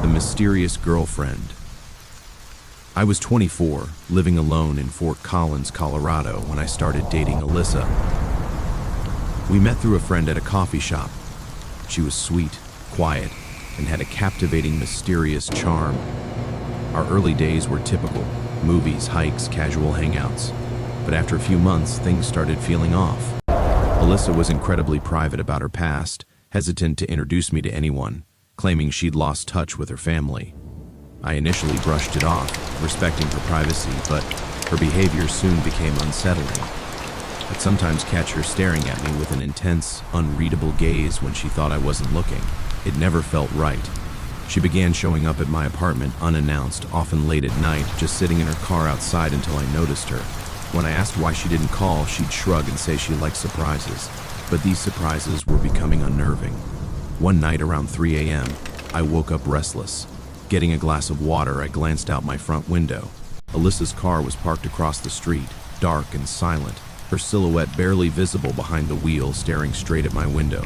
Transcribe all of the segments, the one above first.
The mysterious girlfriend. I was 24, living alone in Fort Collins, Colorado, when I started dating Alyssa. We met through a friend at a coffee shop. She was sweet, quiet, and had a captivating, mysterious charm. Our early days were typical: movies, hikes, casual hangouts. But after a few months, things started feeling off. Alyssa was incredibly private about her past, hesitant to introduce me to anyone, claiming she'd lost touch with her family. I initially brushed it off, respecting her privacy, but her behavior soon became unsettling. I'd sometimes catch her staring at me with an intense, unreadable gaze when she thought I wasn't looking. It never felt right. She began showing up at my apartment unannounced, often late at night, just sitting in her car outside until I noticed her. When I asked why she didn't call, she'd shrug and say she liked surprises. But these surprises were becoming unnerving. One night around 3 a.m., I woke up restless. Getting a glass of water, I glanced out my front window. Alyssa's car was parked across the street, dark and silent, her silhouette barely visible behind the wheel, staring straight at my window.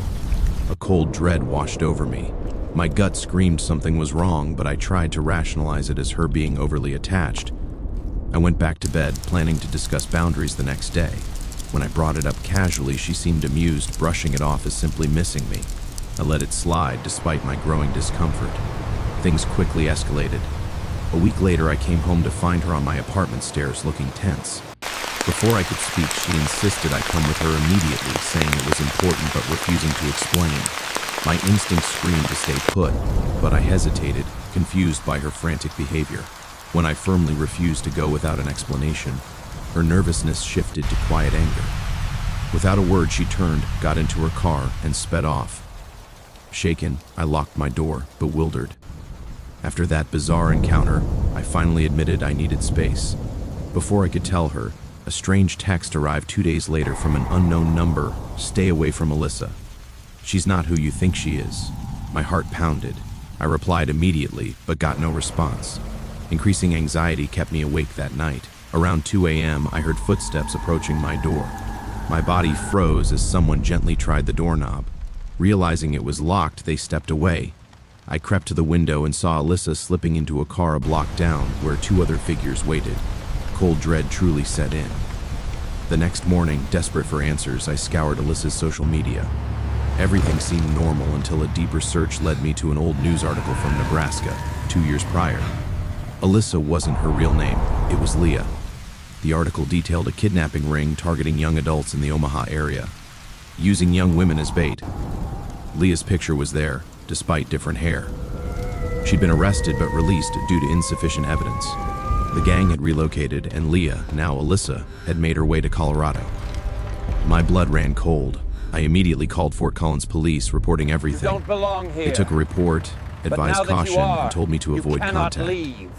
A cold dread washed over me. My gut screamed something was wrong, but I tried to rationalize it as her being overly attached. I went back to bed, planning to discuss boundaries the next day. When I brought it up casually, she seemed amused, brushing it off as simply missing me. I let it slide, despite my growing discomfort. Things quickly escalated. A week later, I came home to find her on my apartment stairs, looking tense. Before I could speak, she insisted I come with her immediately, saying it was important but refusing to explain. My instincts screamed to stay put, but I hesitated, confused by her frantic behavior. When I firmly refused to go without an explanation, her nervousness shifted to quiet anger. Without a word, she turned, got into her car, and sped off. Shaken, I locked my door, bewildered. After that bizarre encounter, I finally admitted I needed space. Before I could tell her, a strange text arrived 2 days later from an unknown number: "Stay away from Alyssa. She's not who you think she is." My heart pounded. I replied immediately, but got no response. Increasing anxiety kept me awake that night. Around 2 a.m., I heard footsteps approaching my door. My body froze as someone gently tried the doorknob. Realizing it was locked, they stepped away. I crept to the window and saw Alyssa slipping into a car a block down, where 2 other figures waited. Cold dread truly set in. The next morning, desperate for answers, I scoured Alyssa's social media. Everything seemed normal until a deeper search led me to an old news article from Nebraska, 2 years prior. Alyssa wasn't her real name, it was Leah. The article detailed a kidnapping ring targeting young adults in the Omaha area, using young women as bait. Leah's picture was there, despite different hair. She'd been arrested but released due to insufficient evidence. The gang had relocated, and Leah, now Alyssa, had made her way to Colorado. My blood ran cold. I immediately called Fort Collins police, reporting everything. You don't belong here. They took a report, advised caution, and told me to avoid contact. Leave.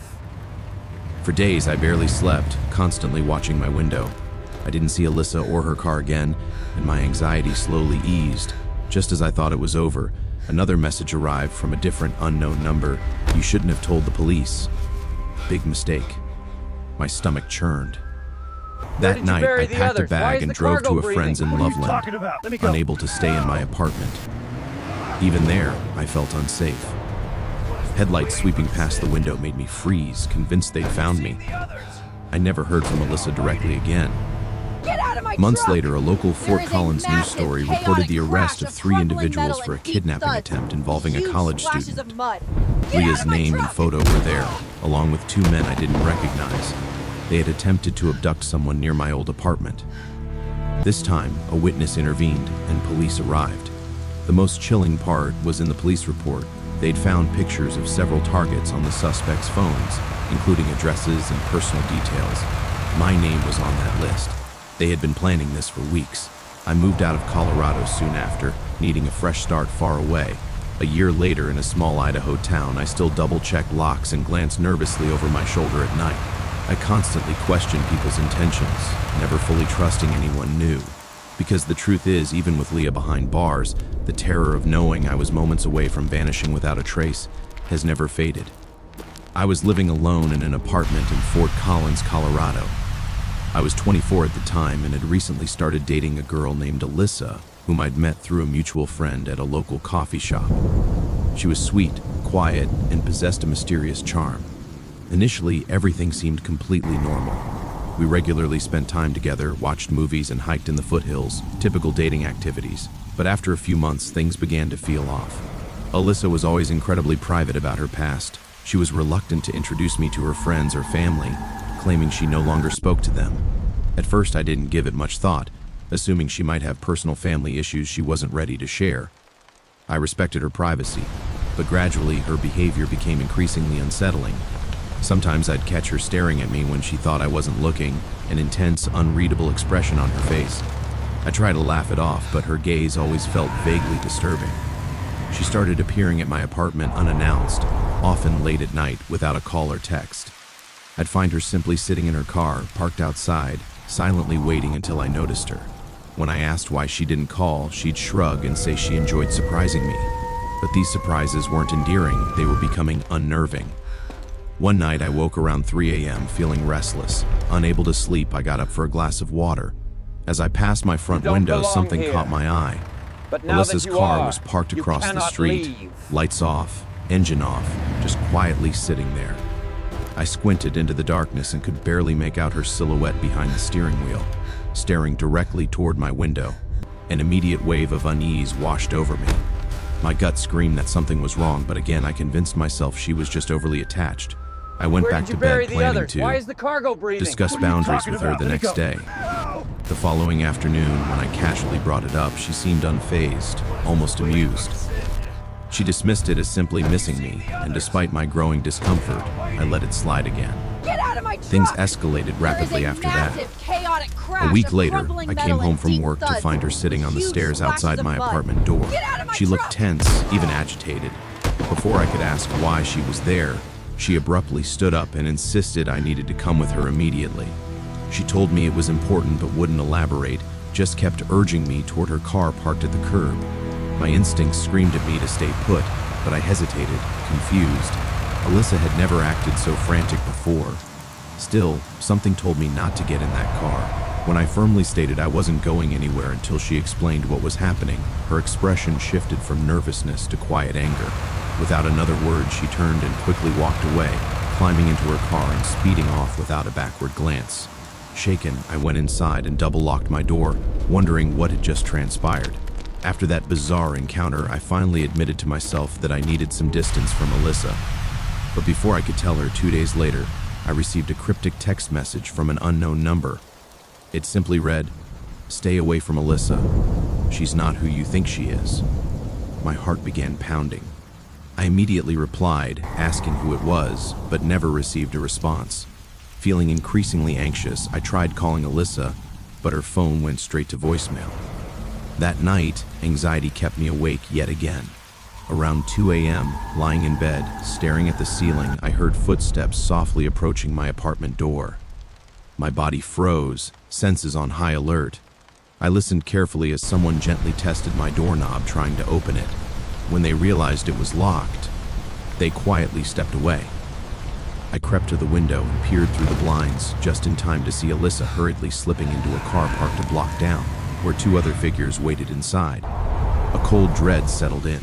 For days, I barely slept, constantly watching my window. I didn't see Alyssa or her car again, and my anxiety slowly eased. Just as I thought it was over, another message arrived from a different, unknown number. "You shouldn't have told the police." Big mistake. My stomach churned. That night, I packed a bag and drove to a friend's in Loveland, unable to stay in my apartment. Even there, I felt unsafe. Headlights sweeping past the window made me freeze, convinced they'd found me. I never heard from Alyssa directly again. Months later, a local Fort Collins news story reported the arrest of 3 individuals for a kidnapping attempt involving a college student. Leah's name and photo were there, along with 2 men I didn't recognize. They had attempted to abduct someone near my old apartment. This time, a witness intervened, and police arrived. The most chilling part was in the police report. They'd found pictures of several targets on the suspects' phones, including addresses and personal details. My name was on that list. They had been planning this for weeks. I moved out of Colorado soon after, needing a fresh start far away. A year later, in a small Idaho town, I still double-checked locks and glanced nervously over my shoulder at night. I constantly questioned people's intentions, never fully trusting anyone new. Because the truth is, even with Leah behind bars, the terror of knowing I was moments away from vanishing without a trace has never faded. I was living alone in an apartment in Fort Collins, Colorado. I was 24 at the time and had recently started dating a girl named Alyssa, whom I'd met through a mutual friend at a local coffee shop. She was sweet, quiet, and possessed a mysterious charm. Initially, everything seemed completely normal. We regularly spent time together, watched movies, and hiked in the foothills, typical dating activities. But after a few months, things began to feel off. Alyssa was always incredibly private about her past. She was reluctant to introduce me to her friends or family, claiming she no longer spoke to them. At first, I didn't give it much thought, assuming she might have personal family issues she wasn't ready to share. I respected her privacy, but gradually her behavior became increasingly unsettling. Sometimes I'd catch her staring at me when she thought I wasn't looking, an intense, unreadable expression on her face. I tried to laugh it off, but her gaze always felt vaguely disturbing. She started appearing at my apartment unannounced, often late at night without a call or text. I'd find her simply sitting in her car, parked outside, silently waiting until I noticed her. When I asked why she didn't call, she'd shrug and say she enjoyed surprising me. But these surprises weren't endearing, they were becoming unnerving. One night I woke around 3 a.m. feeling restless. Unable to sleep, I got up for a glass of water. As I passed my front window, something caught my eye. Alyssa's car was parked across the street, lights off, engine off, just quietly sitting there. I squinted into the darkness and could barely make out her silhouette behind the steering wheel, staring directly toward my window. An immediate wave of unease washed over me. My gut screamed that something was wrong, but again I convinced myself she was just overly attached. I went back to bed planning to discuss boundaries with her the next day. The following afternoon, when I casually brought it up, she seemed unfazed, almost amused. She dismissed it as simply missing me, and despite my growing discomfort, I let it slide again. Get out of my truck! Things escalated rapidly after that. A week later, I came home from work to find her sitting on the stairs outside my apartment door. She looked tense, even agitated. Before I could ask why she was there, she abruptly stood up and insisted I needed to come with her immediately. She told me it was important but wouldn't elaborate, just kept urging me toward her car parked at the curb. My instincts screamed at me to stay put, but I hesitated, confused. Alyssa had never acted so frantic before. Still, something told me not to get in that car. When I firmly stated I wasn't going anywhere until she explained what was happening, her expression shifted from nervousness to quiet anger. Without another word, she turned and quickly walked away, climbing into her car and speeding off without a backward glance. Shaken, I went inside and double-locked my door, wondering what had just transpired. After that bizarre encounter, I finally admitted to myself that I needed some distance from Alyssa. But before I could tell her, 2 days later, I received a cryptic text message from an unknown number. It simply read, "Stay away from Alyssa. She's not who you think she is." My heart began pounding. I immediately replied, asking who it was, but never received a response. Feeling increasingly anxious, I tried calling Alyssa, but her phone went straight to voicemail. That night, anxiety kept me awake yet again. Around 2 a.m., lying in bed, staring at the ceiling, I heard footsteps softly approaching my apartment door. My body froze, senses on high alert. I listened carefully as someone gently tested my doorknob, trying to open it. When they realized it was locked, they quietly stepped away. I crept to the window and peered through the blinds, just in time to see Alyssa hurriedly slipping into a car parked a block down, where 2 other figures waited inside. A cold dread settled in.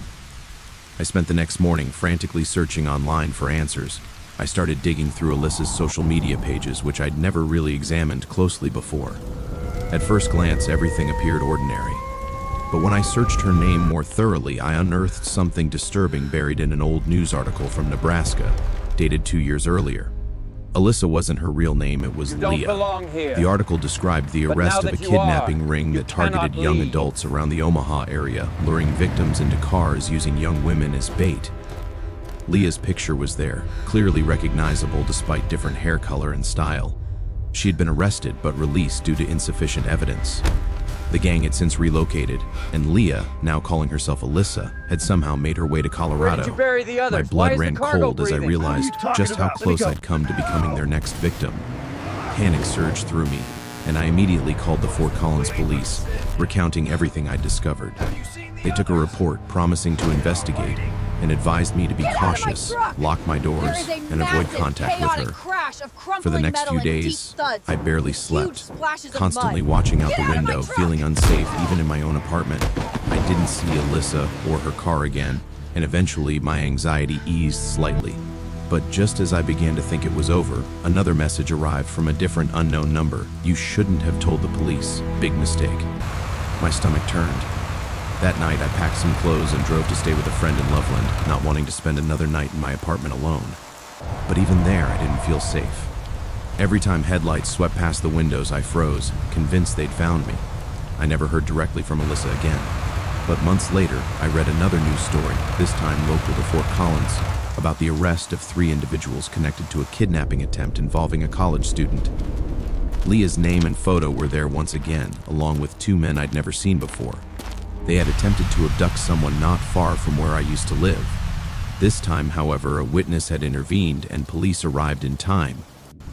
I spent the next morning frantically searching online for answers. I started digging through Alyssa's social media pages, which I'd never really examined closely before. At first glance, everything appeared ordinary. But when I searched her name more thoroughly, I unearthed something disturbing buried in an old news article from Nebraska, dated 2 years earlier. Alyssa wasn't her real name, it was Leah. The article described the arrest of a kidnapping ring that targeted young adults around the Omaha area, luring victims into cars using young women as bait. Leah's picture was there, clearly recognizable despite different hair color and style. She had been arrested but released due to insufficient evidence. The gang had since relocated, and Leah, now calling herself Alyssa, had somehow made her way to Colorado. My blood ran cold as I realized just how close I'd come to becoming their next victim. Panic surged through me, and I immediately called the Fort Collins police, recounting everything I'd discovered. They took a report promising to investigate and advised me to be cautious, lock my doors, and avoid contact with her. For the next few days, I barely slept, constantly watching out the window, feeling unsafe even in my own apartment. I didn't see Alyssa or her car again, and eventually my anxiety eased slightly. But just as I began to think it was over, another message arrived from a different unknown number. "You shouldn't have told the police. Big mistake." My stomach turned. That night, I packed some clothes and drove to stay with a friend in Loveland, not wanting to spend another night in my apartment alone. But even there, I didn't feel safe. Every time headlights swept past the windows, I froze, convinced they'd found me. I never heard directly from Alyssa again. But months later, I read another news story, this time local to Fort Collins, about the arrest of 3 individuals connected to a kidnapping attempt involving a college student. Leah's name and photo were there once again, along with 2 men I'd never seen before. They had attempted to abduct someone not far from where I used to live. This time, however, a witness had intervened and police arrived in time.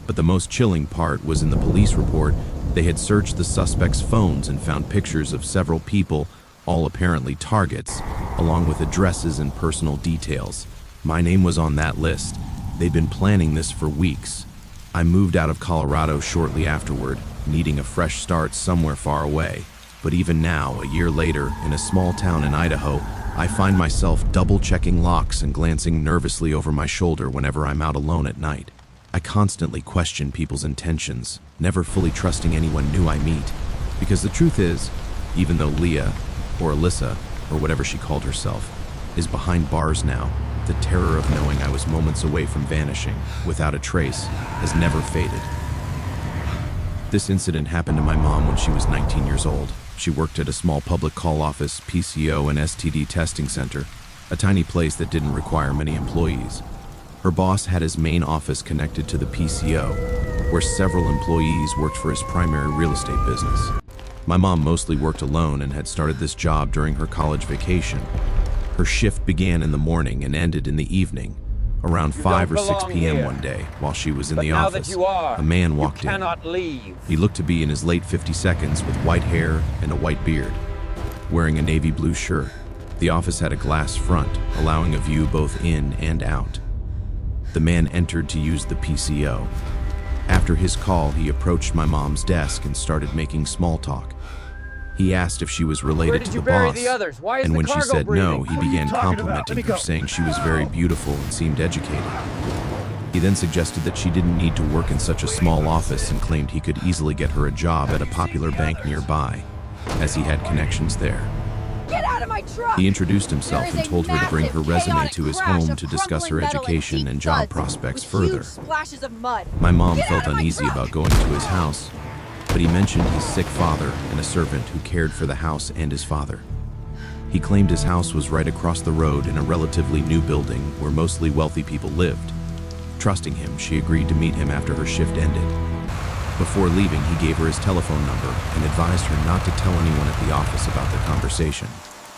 But the most chilling part was in the police report, they had searched the suspects' phones and found pictures of several people, all apparently targets, along with addresses and personal details. My name was on that list. They'd been planning this for weeks. I moved out of Colorado shortly afterward, needing a fresh start somewhere far away. But even now, a year later, in a small town in Idaho, I find myself double-checking locks and glancing nervously over my shoulder whenever I'm out alone at night. I constantly question people's intentions, never fully trusting anyone new I meet. Because the truth is, even though Leah, or Alyssa, or whatever she called herself, is behind bars now, the terror of knowing I was moments away from vanishing, without a trace, has never faded. This incident happened to my mom when she was 19 years old. She worked at a small public call office, PCO, and STD testing center, a tiny place that didn't require many employees. Her boss had his main office connected to the PCO, where several employees worked for his primary real estate business. My mom mostly worked alone and had started this job during her college vacation. Her shift began in the morning and ended in the evening. Around 5 or 6 p.m. one day, while she was in the office, a man walked in. He looked to be in his late 52s with white hair and a white beard, wearing a navy blue shirt. The office had a glass front, allowing a view both in and out. The man entered to use the PCO. After his call, he approached my mom's desk and started making small talk. He asked if she was related to the boss, and when she said no, he began complimenting her, saying she was very beautiful and seemed educated. He then suggested that she didn't need to work in such a small office and claimed he could easily get her a job at a popular bank nearby, as he had connections there. Get out of my truck! He introduced himself and told her to bring her resume to his home to discuss her education and job prospects further. My mom felt uneasy about going to his house, but he mentioned his sick father and a servant who cared for the house and his father. He claimed his house was right across the road in a relatively new building where mostly wealthy people lived. Trusting him, she agreed to meet him after her shift ended. Before leaving, he gave her his telephone number and advised her not to tell anyone at the office about their conversation.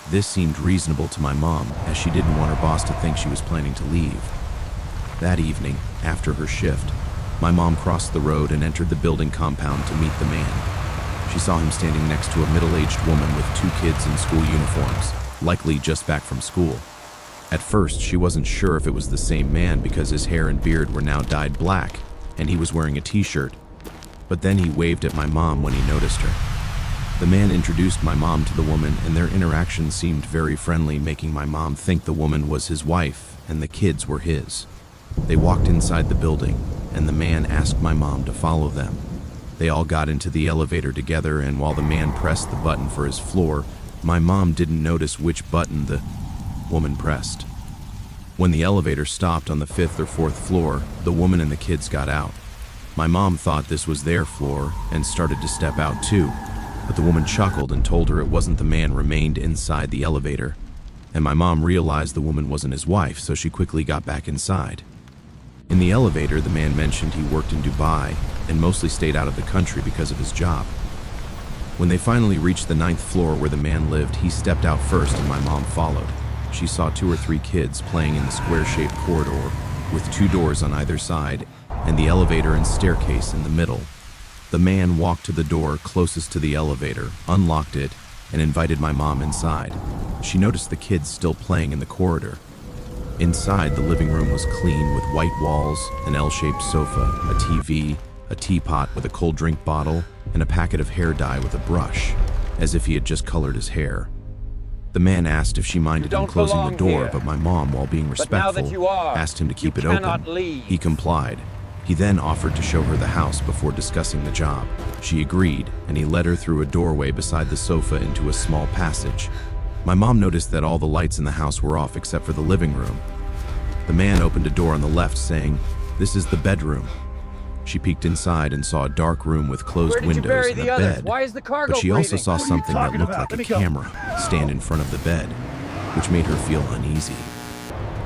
This seemed reasonable to my mom, as she didn't want her boss to think she was planning to leave. That evening, after her shift, my mom crossed the road and entered the building compound to meet the man. She saw him standing next to a middle-aged woman with 2 kids in school uniforms, likely just back from school. At first, she wasn't sure if it was the same man because his hair and beard were now dyed black, and he was wearing a t-shirt. But then he waved at my mom when he noticed her. The man introduced my mom to the woman, and their interaction seemed very friendly, making my mom think the woman was his wife and the kids were his. They walked inside the building, and the man asked my mom to follow them. They all got into the elevator together, and while the man pressed the button for his floor, my mom didn't notice which button the woman pressed. When the elevator stopped on the 5th or 4th floor, the woman and the kids got out. My mom thought this was their floor and started to step out too, but the woman chuckled and told her it wasn't. The man remained inside the elevator, and my mom realized the woman wasn't his wife, so she quickly got back inside. In the elevator, the man mentioned he worked in Dubai and mostly stayed out of the country because of his job. When they finally reached the 9th floor where the man lived, he stepped out first and my mom followed. She saw 2 or 3 kids playing in the square-shaped corridor with 2 doors on either side and the elevator and staircase in the middle. The man walked to the door closest to the elevator, unlocked it, and invited my mom inside. She noticed the kids still playing in the corridor. Inside, the living room was clean with white walls, an L-shaped sofa, a TV, a teapot with a cold drink bottle, and a packet of hair dye with a brush, as if he had just colored his hair. The man asked if she minded him don't closing the belong door, here. but my mom, while being But now that respectful, you are, asked him to keep you it open. cannot leave. He complied. He then offered to show her the house before discussing the job. She agreed, and he led her through a doorway beside the sofa into a small passage. My mom noticed that all the lights in the house were off except for the living room. The man opened a door on the left, saying, "This is the bedroom." She peeked inside and saw a dark room with closed Where did you windows bury and the a others? bed. Why is the cargo But she also breathing? saw What are you something that talking looked about? like Let a me go. camera stand in front of the bed, which made her feel uneasy.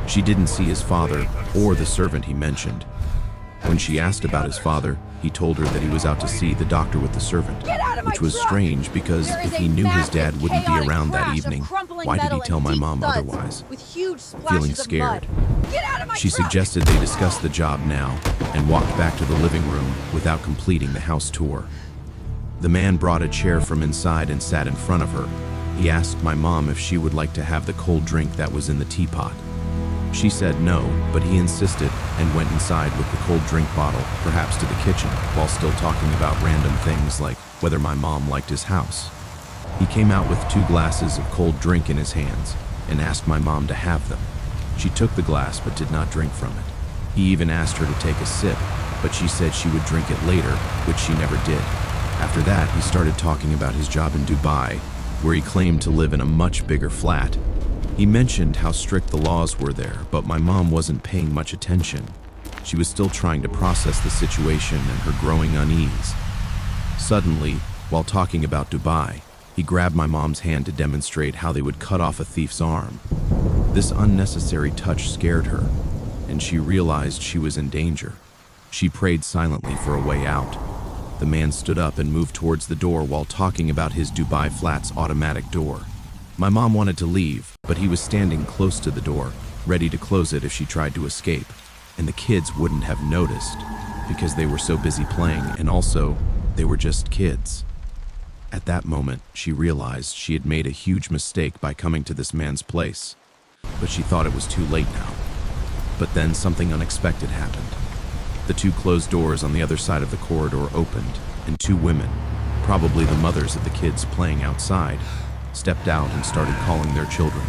She didn't see his father or the servant he mentioned. When she asked about his father, he told her that he was out to see the doctor with the servant, Get out of my which was truck! strange because There is if he a knew his massive, dad wouldn't be chaotic around that crash of evening, crumbling why did he metal tell and my deep mom thuds otherwise? With huge splashes Feeling of scared, mud. Get out of my she truck! suggested they discuss the job now and walked back to the living room without completing the house tour. The man brought a chair from inside and sat in front of her. He asked my mom if she would like to have the cold drink that was in the teapot. She said no, but he insisted and went inside with the cold drink bottle, perhaps to the kitchen, while still talking about random things like whether my mom liked his house. He came out with 2 glasses of cold drink in his hands and asked my mom to have them. She took the glass but did not drink from it. He even asked her to take a sip, but she said she would drink it later, which she never did. After that, he started talking about his job in Dubai, where he claimed to live in a much bigger flat. He mentioned how strict the laws were there, but my mom wasn't paying much attention. She was still trying to process the situation and her growing unease. Suddenly, while talking about Dubai, he grabbed my mom's hand to demonstrate how they would cut off a thief's arm. This unnecessary touch scared her, and she realized she was in danger. She prayed silently for a way out. The man stood up and moved towards the door while talking about his Dubai flat's automatic door. My mom wanted to leave, but he was standing close to the door, ready to close it if she tried to escape. And the kids wouldn't have noticed, because they were so busy playing, and also, they were just kids. At that moment, she realized she had made a huge mistake by coming to this man's place. But she thought it was too late now. But then something unexpected happened. The 2 closed doors on the other side of the corridor opened, and 2 women, probably the mothers of the kids playing outside, stepped out and started calling their children.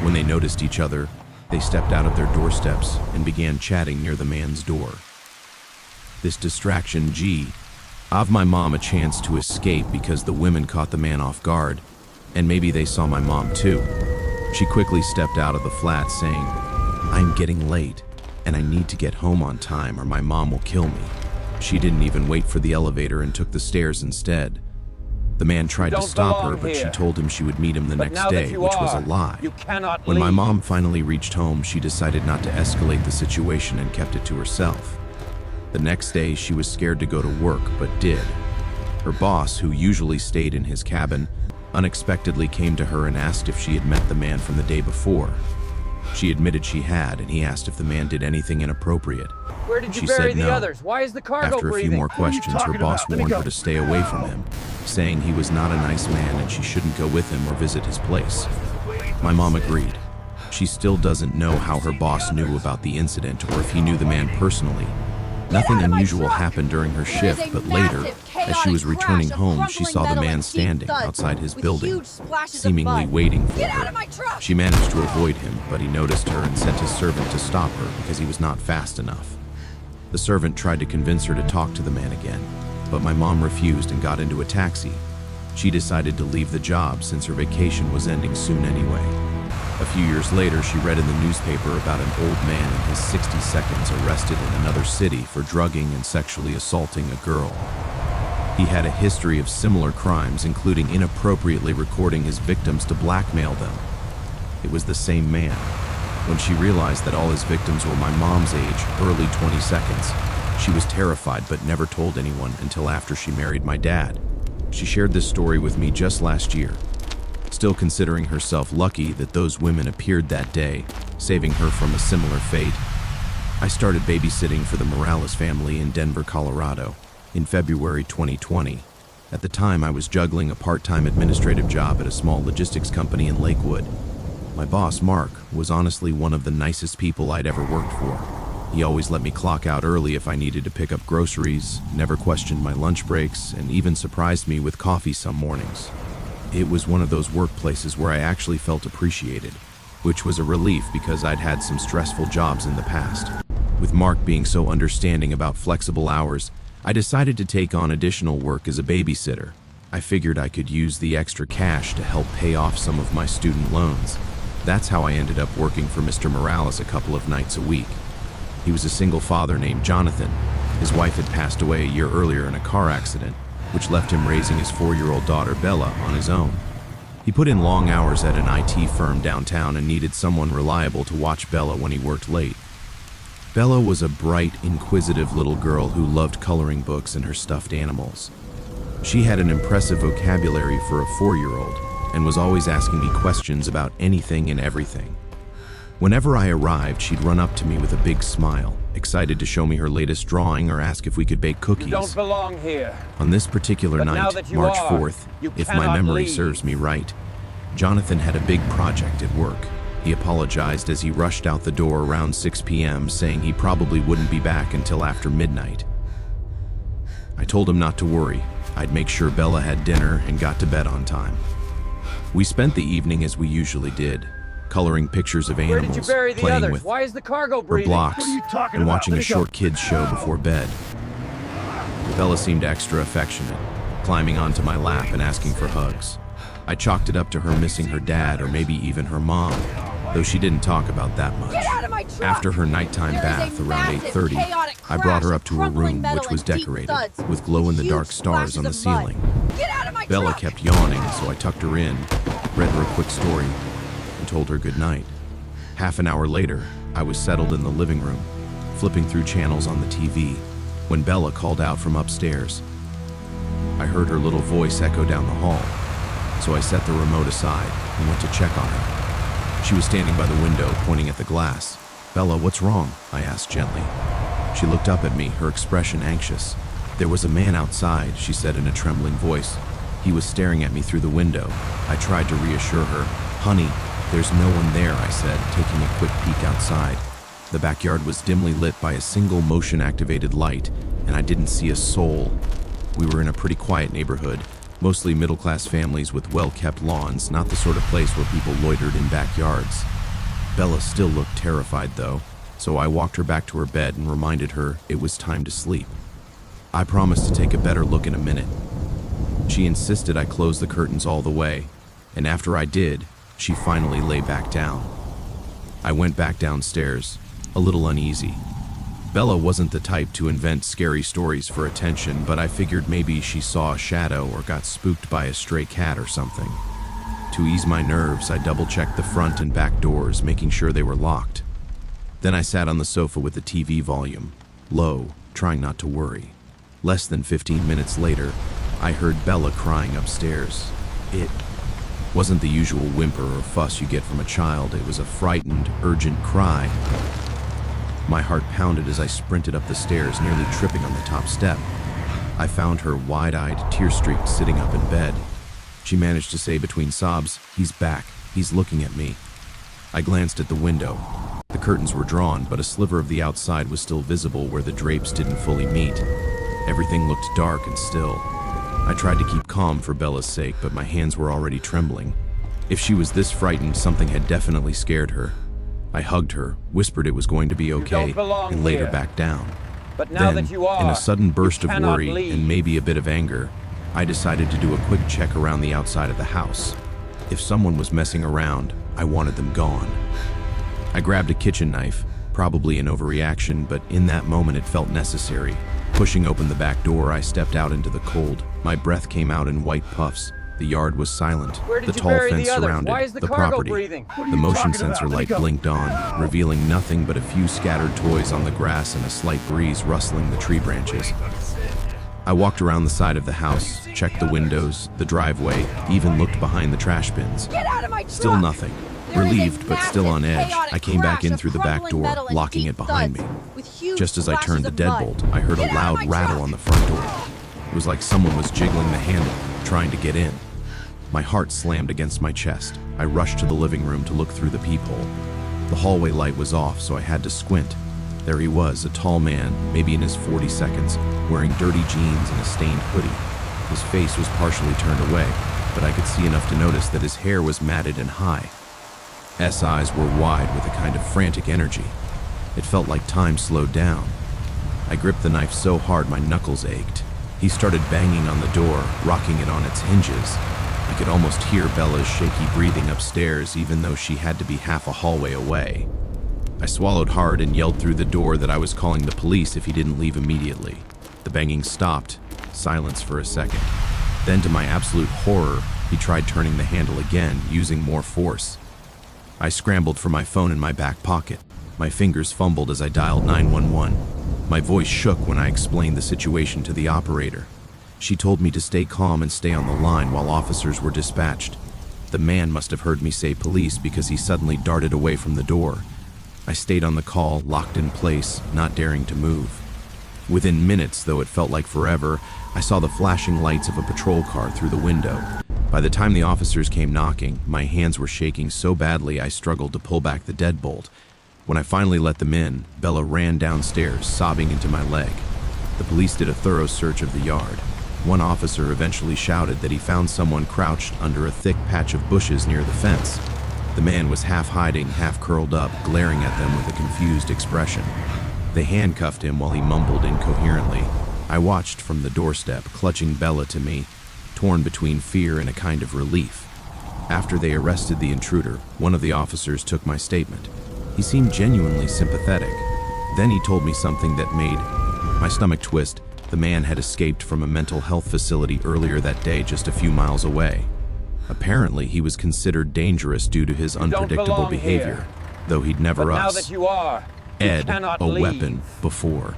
When they noticed each other, they stepped out of their doorsteps and began chatting near the man's door. This distraction gave my mom a chance to escape because the women caught the man off guard, and maybe they saw my mom too. She quickly stepped out of the flat saying, "I'm getting late, and I need to get home on time or my mom will kill me." She didn't even wait for the elevator and took the stairs instead. The man tried to stop her, but she told him she would meet him the next day, which was a lie. You cannot When my leave. mom finally reached home, she decided not to escalate the situation and kept it to herself. The next day, she was scared to go to work, but did. Her boss, who usually stayed in his cabin, unexpectedly came to her and asked if she had met the man from the day before. She admitted she had, and he asked if the man did anything inappropriate. Where did you She bury said the no. others? Why is the cargo After a few breathing? more questions, her boss warned her to stay away from him, saying he was not a nice man and she shouldn't go with him or visit his place. My mom agreed. She still doesn't know how her boss knew about the incident or if he knew the man personally. Nothing unusual happened during her shift, but later, as she was returning home, she saw the man standing outside his building, seemingly waiting for her. She managed to avoid him, but he noticed her and sent his servant to stop her because he was not fast enough. The servant tried to convince her to talk to the man again, but my mom refused and got into a taxi. She decided to leave the job since her vacation was ending soon anyway. A few years later, she read in the newspaper about an old man in his 60 seconds arrested in another city for drugging and sexually assaulting a girl. He had a history of similar crimes, including inappropriately recording his victims to blackmail them. It was the same man. When she realized that all his victims were my mom's age, early 20 seconds, she was terrified but never told anyone until after she married my dad. She shared this story with me just last year, still considering herself lucky that those women appeared that day, saving her from a similar fate. I started babysitting for the Morales family in Denver, Colorado, in February 2020. At the time, I was juggling a part-time administrative job at a small logistics company in Lakewood. My boss, Mark, was honestly one of the nicest people I'd ever worked for. He always let me clock out early if I needed to pick up groceries, never questioned my lunch breaks, and even surprised me with coffee some mornings. It was one of those workplaces where I actually felt appreciated, which was a relief because I'd had some stressful jobs in the past. With Mark being so understanding about flexible hours, I decided to take on additional work as a babysitter. I figured I could use the extra cash to help pay off some of my student loans. That's how I ended up working for Mr. Morales a couple of nights a week. He was a single father named Jonathan. His wife had passed away a year earlier in a car accident, which left him raising his 4-year-old daughter Bella on his own. He put in long hours at an IT firm downtown and needed someone reliable to watch Bella when he worked late. Bella was a bright, inquisitive little girl who loved coloring books and her stuffed animals. She had an impressive vocabulary for a 4-year-old and was always asking me questions about anything and everything. Whenever I arrived, she'd run up to me with a big smile, excited to show me her latest drawing or ask if we could bake cookies. You don't belong here. On this particular night, March 4th, if my memory serves me right, Jonathan had a big project at work. He apologized as he rushed out the door around 6 p.m., saying he probably wouldn't be back until after midnight. I told him not to worry. I'd make sure Bella had dinner and got to bed on time. We spent the evening as we usually did, coloring pictures of animals, playing with Why is the cargo or breathing? blocks, and watching a short kids show before bed. Bella seemed extra affectionate, climbing onto my lap and asking for hugs. I chalked it up to her missing her dad or maybe even her mom, though she didn't talk about that much. Get out of my truck! After her nighttime bath around 8:30, I brought her up to her room, which was decorated with glow-in-the-dark stars on the ceiling. Get out of my Bella truck! kept yawning, so I tucked her in, read her a quick story, and told her goodnight. Half an hour later, I was settled in the living room, flipping through channels on the TV, when Bella called out from upstairs. I heard her little voice echo down the hall, so I set the remote aside and went to check on her. She was standing by the window, pointing at the glass. "Bella, what's wrong?" I asked gently. She looked up at me, her expression anxious. "There was a man outside," she said in a trembling voice. "He was staring at me through the window." I tried to reassure her. "Honey, there's no one there," I said, taking a quick peek outside. The backyard was dimly lit by a single motion-activated light, and I didn't see a soul. We were in a pretty quiet neighborhood, mostly middle-class families with well-kept lawns, not the sort of place where people loitered in backyards. Bella still looked terrified, though, so I walked her back to her bed and reminded her it was time to sleep. I promised to take a better look in a minute. She insisted I close the curtains all the way, and after I did, she finally lay back down. I went back downstairs, a little uneasy. Bella wasn't the type to invent scary stories for attention, but I figured maybe she saw a shadow or got spooked by a stray cat or something. To ease my nerves, I double-checked the front and back doors, making sure they were locked. Then I sat on the sofa with the TV volume low, trying not to worry. Less than 15 minutes later, I heard Bella crying upstairs. It wasn't the usual whimper or fuss you get from a child. It was a frightened, urgent cry. My heart pounded as I sprinted up the stairs, nearly tripping on the top step. I found her wide-eyed, tear-streaked, sitting up in bed. She managed to say between sobs, "He's back. He's looking at me." I glanced at the window. The curtains were drawn, but a sliver of the outside was still visible where the drapes didn't fully meet. Everything looked dark and still. I tried to keep calm for Bella's sake, but my hands were already trembling. If she was this frightened, something had definitely scared her. I hugged her, whispered it was going to be okay, and laid her back down. But now Then, that you are, in a sudden burst of cannot worry leave. and maybe a bit of anger, I decided to do a quick check around the outside of the house. If someone was messing around, I wanted them gone. I grabbed a kitchen knife, probably an overreaction, but in that moment it felt necessary. Pushing open the back door, I stepped out into the cold. My breath came out in white puffs. The yard was silent. Where did The you tall bury the fence others? surrounded Why is the the cargo property. breathing? The motion sensor light blinked on, revealing nothing but a few scattered toys on the grass and a slight breeze rustling the tree branches. I walked around the side of the house, checked the windows, the driveway, even looked behind the trash bins. Get out of my truck! Still nothing. There is a Relieved, but still on massive, edge, chaotic I came back in crash through the of back crumbling door, metal and locking deep it behind me. thuds with huge Just as I turned the splashes of deadbolt, mud. I heard a Get out of loud my rattle truck! on the front door. It was like someone was jiggling the handle, trying to get in. My heart slammed against my chest. I rushed to the living room to look through the peephole. The hallway light was off, so I had to squint. There he was, a tall man, maybe in his 42nds, wearing dirty jeans and a stained hoodie. His face was partially turned away, but I could see enough to notice that his hair was matted and high. S eyes were wide with a kind of frantic energy. It felt like time slowed down. I gripped the knife so hard my knuckles ached. He started banging on the door, rocking it on its hinges. I could almost hear Bella's shaky breathing upstairs, even though she had to be half a hallway away. I swallowed hard and yelled through the door that I was calling the police if he didn't leave immediately. The banging stopped. Silence for a second. Then, to my absolute horror, he tried turning the handle again, using more force. I scrambled for my phone in my back pocket. My fingers fumbled as I dialed 911. My voice shook when I explained the situation to the operator. She told me to stay calm and stay on the line while officers were dispatched. The man must have heard me say police because he suddenly darted away from the door. I stayed on the call, locked in place, not daring to move. Within minutes, though it felt like forever, I saw the flashing lights of a patrol car through the window. By the time the officers came knocking, my hands were shaking so badly I struggled to pull back the deadbolt. When I finally let them in, Bella ran downstairs, sobbing into my leg. The police did a thorough search of the yard. One officer eventually shouted that he found someone crouched under a thick patch of bushes near the fence. The man was half hiding, half curled up, glaring at them with a confused expression. They handcuffed him while he mumbled incoherently. I watched from the doorstep, clutching Bella to me, torn between fear and a kind of relief. After they arrested the intruder, one of the officers took my statement. He seemed genuinely sympathetic. Then he told me something that made my stomach twist. The man had escaped from a mental health facility earlier that day, just a few miles away. Apparently, he was considered dangerous due to his unpredictable behavior, though he'd never But now that you are, you cannot a leave. weapon before.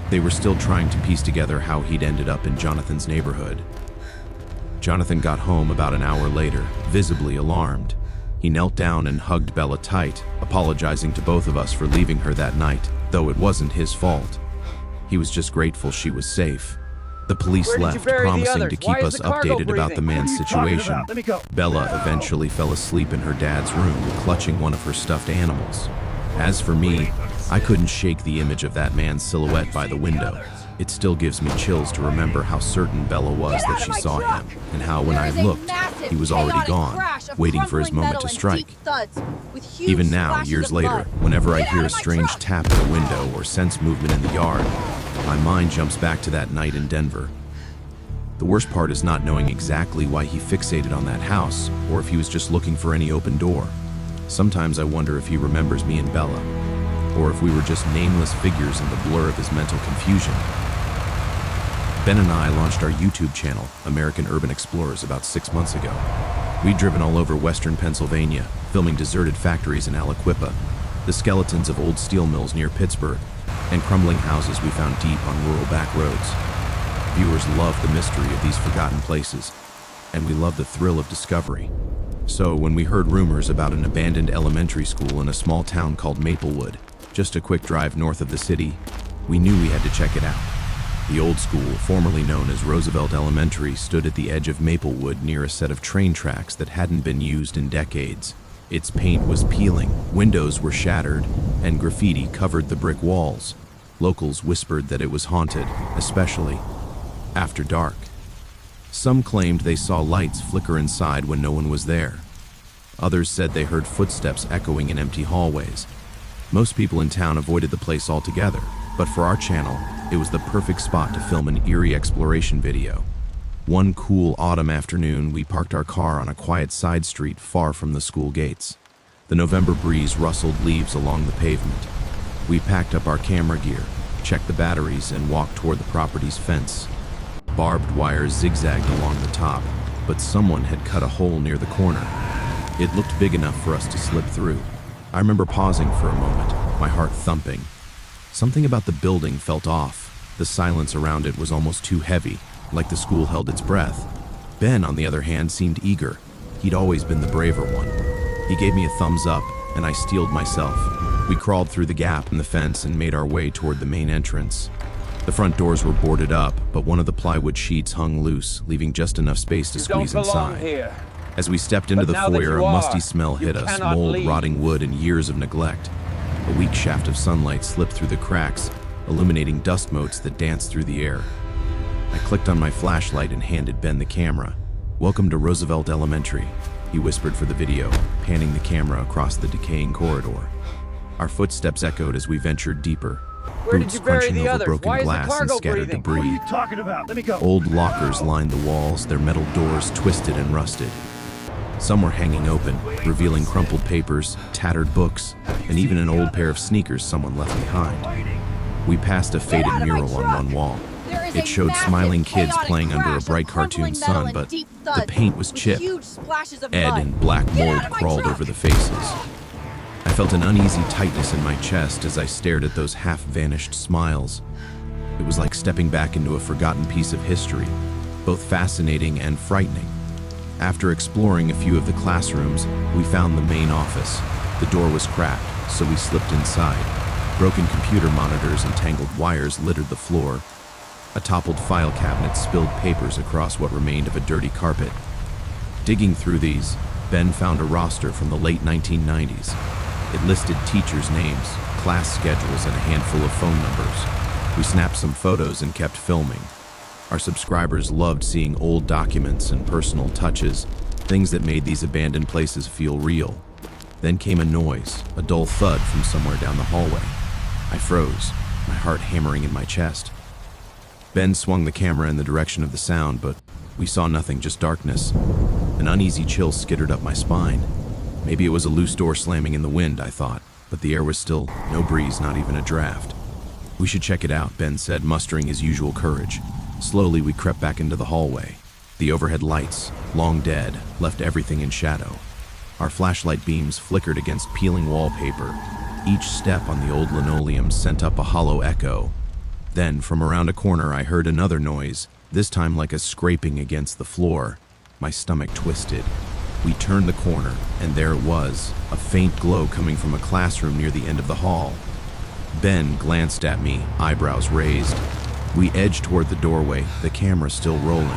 They were still trying to piece together how he'd ended up in Jonathan's neighborhood. Jonathan got home about an hour later, visibly alarmed. He knelt down and hugged Bella tight, apologizing to both of us for leaving her that night, though it wasn't his fault. He was just grateful she was safe. The police Where did you left, bury the promising others? to Why keep is us the cargo updated about the breathing? man's situation. Let me go. Bella eventually fell asleep in her dad's room, clutching one of her stuffed animals. As for me, I couldn't shake the image of that man's silhouette by the window. It still gives me chills to remember how certain Bella was that she saw him, and how when I looked, he was already gone, waiting for his moment to strike. Even now, years later, whenever I hear a strange tap at a window or sense movement in the yard, my mind jumps back to that night in Denver. The worst part is not knowing exactly why he fixated on that house, or if he was just looking for any open door. Sometimes I wonder if he remembers me and Bella, or if we were just nameless figures in the blur of his mental confusion. Ben and I launched our YouTube channel, American Urban Explorers, about 6 months ago. We'd driven all over western Pennsylvania, filming deserted factories in Aliquippa, the skeletons of old steel mills near Pittsburgh, and crumbling houses we found deep on rural back roads. Viewers love the mystery of these forgotten places, and we love the thrill of discovery. So when we heard rumors about an abandoned elementary school in a small town called Maplewood, just a quick drive north of the city, we knew we had to check it out. The old school, formerly known as Roosevelt Elementary, stood at the edge of Maplewood near a set of train tracks that hadn't been used in decades. Its paint was peeling, windows were shattered, and graffiti covered the brick walls. Locals whispered that it was haunted, especially after dark. Some claimed they saw lights flicker inside when no one was there. Others said they heard footsteps echoing in empty hallways. Most people in town avoided the place altogether, but for our channel, it was the perfect spot to film an eerie exploration video. One cool autumn afternoon, we parked our car on a quiet side street far from the school gates. The November breeze rustled leaves along the pavement. We packed up our camera gear, checked the batteries, and walked toward the property's fence. Barbed wire zigzagged along the top, but someone had cut a hole near the corner. It looked big enough for us to slip through. I remember pausing for a moment, my heart thumping. Something about the building felt off. The silence around it was almost too heavy, like the school held its breath. Ben, on the other hand, seemed eager. He'd always been the braver one. He gave me a thumbs up, and I steeled myself. We crawled through the gap in the fence and made our way toward the main entrance. The front doors were boarded up, but one of the plywood sheets hung loose, leaving just enough space to squeeze inside. Here. As we stepped into But the now that foyer, you a musty are, smell hit you us, cannot mold, leave. rotting wood, and years of neglect. A weak shaft of sunlight slipped through the cracks, illuminating dust motes that danced through the air. I clicked on my flashlight and handed Ben the camera. "Welcome to Roosevelt Elementary," he whispered for the video, panning the camera across the decaying corridor. Our footsteps echoed as we ventured deeper, Where did boots you bury crunching the over others? broken Why is the glass and cargo scattered breathing? debris. What are you talking about? Let me go. Old lockers lined the walls, their metal doors twisted and rusted. Some were hanging open, revealing crumpled papers, tattered books, and even an old pair of sneakers someone left behind. We passed a faded out of my mural on truck! one wall. There is It a showed massive, smiling kids chaotic playing under a crash of bright crumbling cartoon metal sun, and but deep the thuds paint was with chipped. huge splashes of Ed mud. and black Get mold out of my crawled truck! over the faces. I felt an uneasy tightness in my chest as I stared at those half-vanished smiles. It was like stepping back into a forgotten piece of history, both fascinating and frightening. After exploring a few of the classrooms, we found the main office. The door was cracked, so we slipped inside. Broken computer monitors and tangled wires littered the floor. A toppled file cabinet spilled papers across what remained of a dirty carpet. Digging through these, Ben found a roster from the late 1990s. It listed teachers' names, class schedules, and a handful of phone numbers. We snapped some photos and kept filming. Our subscribers loved seeing old documents and personal touches, things that made these abandoned places feel real. Then came a noise, a dull thud from somewhere down the hallway. I froze, my heart hammering in my chest. Ben swung the camera in the direction of the sound, but we saw nothing, just darkness. An uneasy chill skittered up my spine. Maybe it was a loose door slamming in the wind, I thought, but the air was still, no breeze, not even a draft. "We should check it out," Ben said, mustering his usual courage. Slowly, we crept back into the hallway. The overhead lights, long dead, left everything in shadow. Our flashlight beams flickered against peeling wallpaper. Each step on the old linoleum sent up a hollow echo. Then, from around a corner, I heard another noise, this time like a scraping against the floor. My stomach twisted. We turned the corner, and there it was, a faint glow coming from a classroom near the end of the hall. Ben glanced at me, eyebrows raised. We edged toward the doorway, the camera still rolling.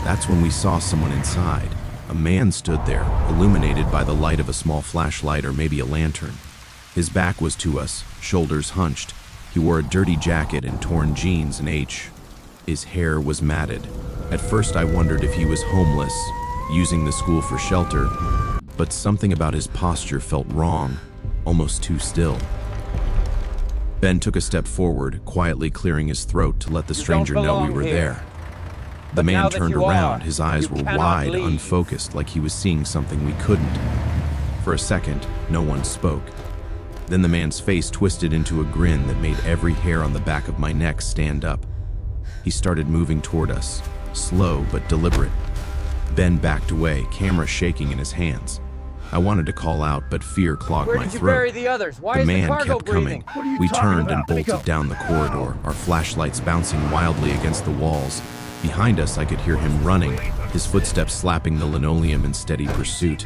That's when we saw someone inside. A man stood there, illuminated by the light of a small flashlight or maybe a lantern. His back was to us, shoulders hunched. He wore a dirty jacket and torn jeans and his hair was matted. At first I wondered if he was homeless, using the school for shelter, but something about his posture felt wrong, almost too still. Ben took a step forward, quietly clearing his throat to let the stranger know we were there. The man now that turned you are, around, his eyes you were cannot wide, leave. unfocused, like he was seeing something we couldn't. For a second, no one spoke. Then the man's face twisted into a grin that made every hair on the back of my neck stand up. He started moving toward us, slow but deliberate. Ben backed away, camera shaking in his hands. I wanted to call out, but fear clogged Where my did you throat. bury the others? Why The is the man cargo kept breathing? coming. What are you We talking turned and about? Let me bolted go. down the corridor, our flashlights bouncing wildly against the walls. Behind us, I could hear him running, his footsteps slapping the linoleum in steady pursuit.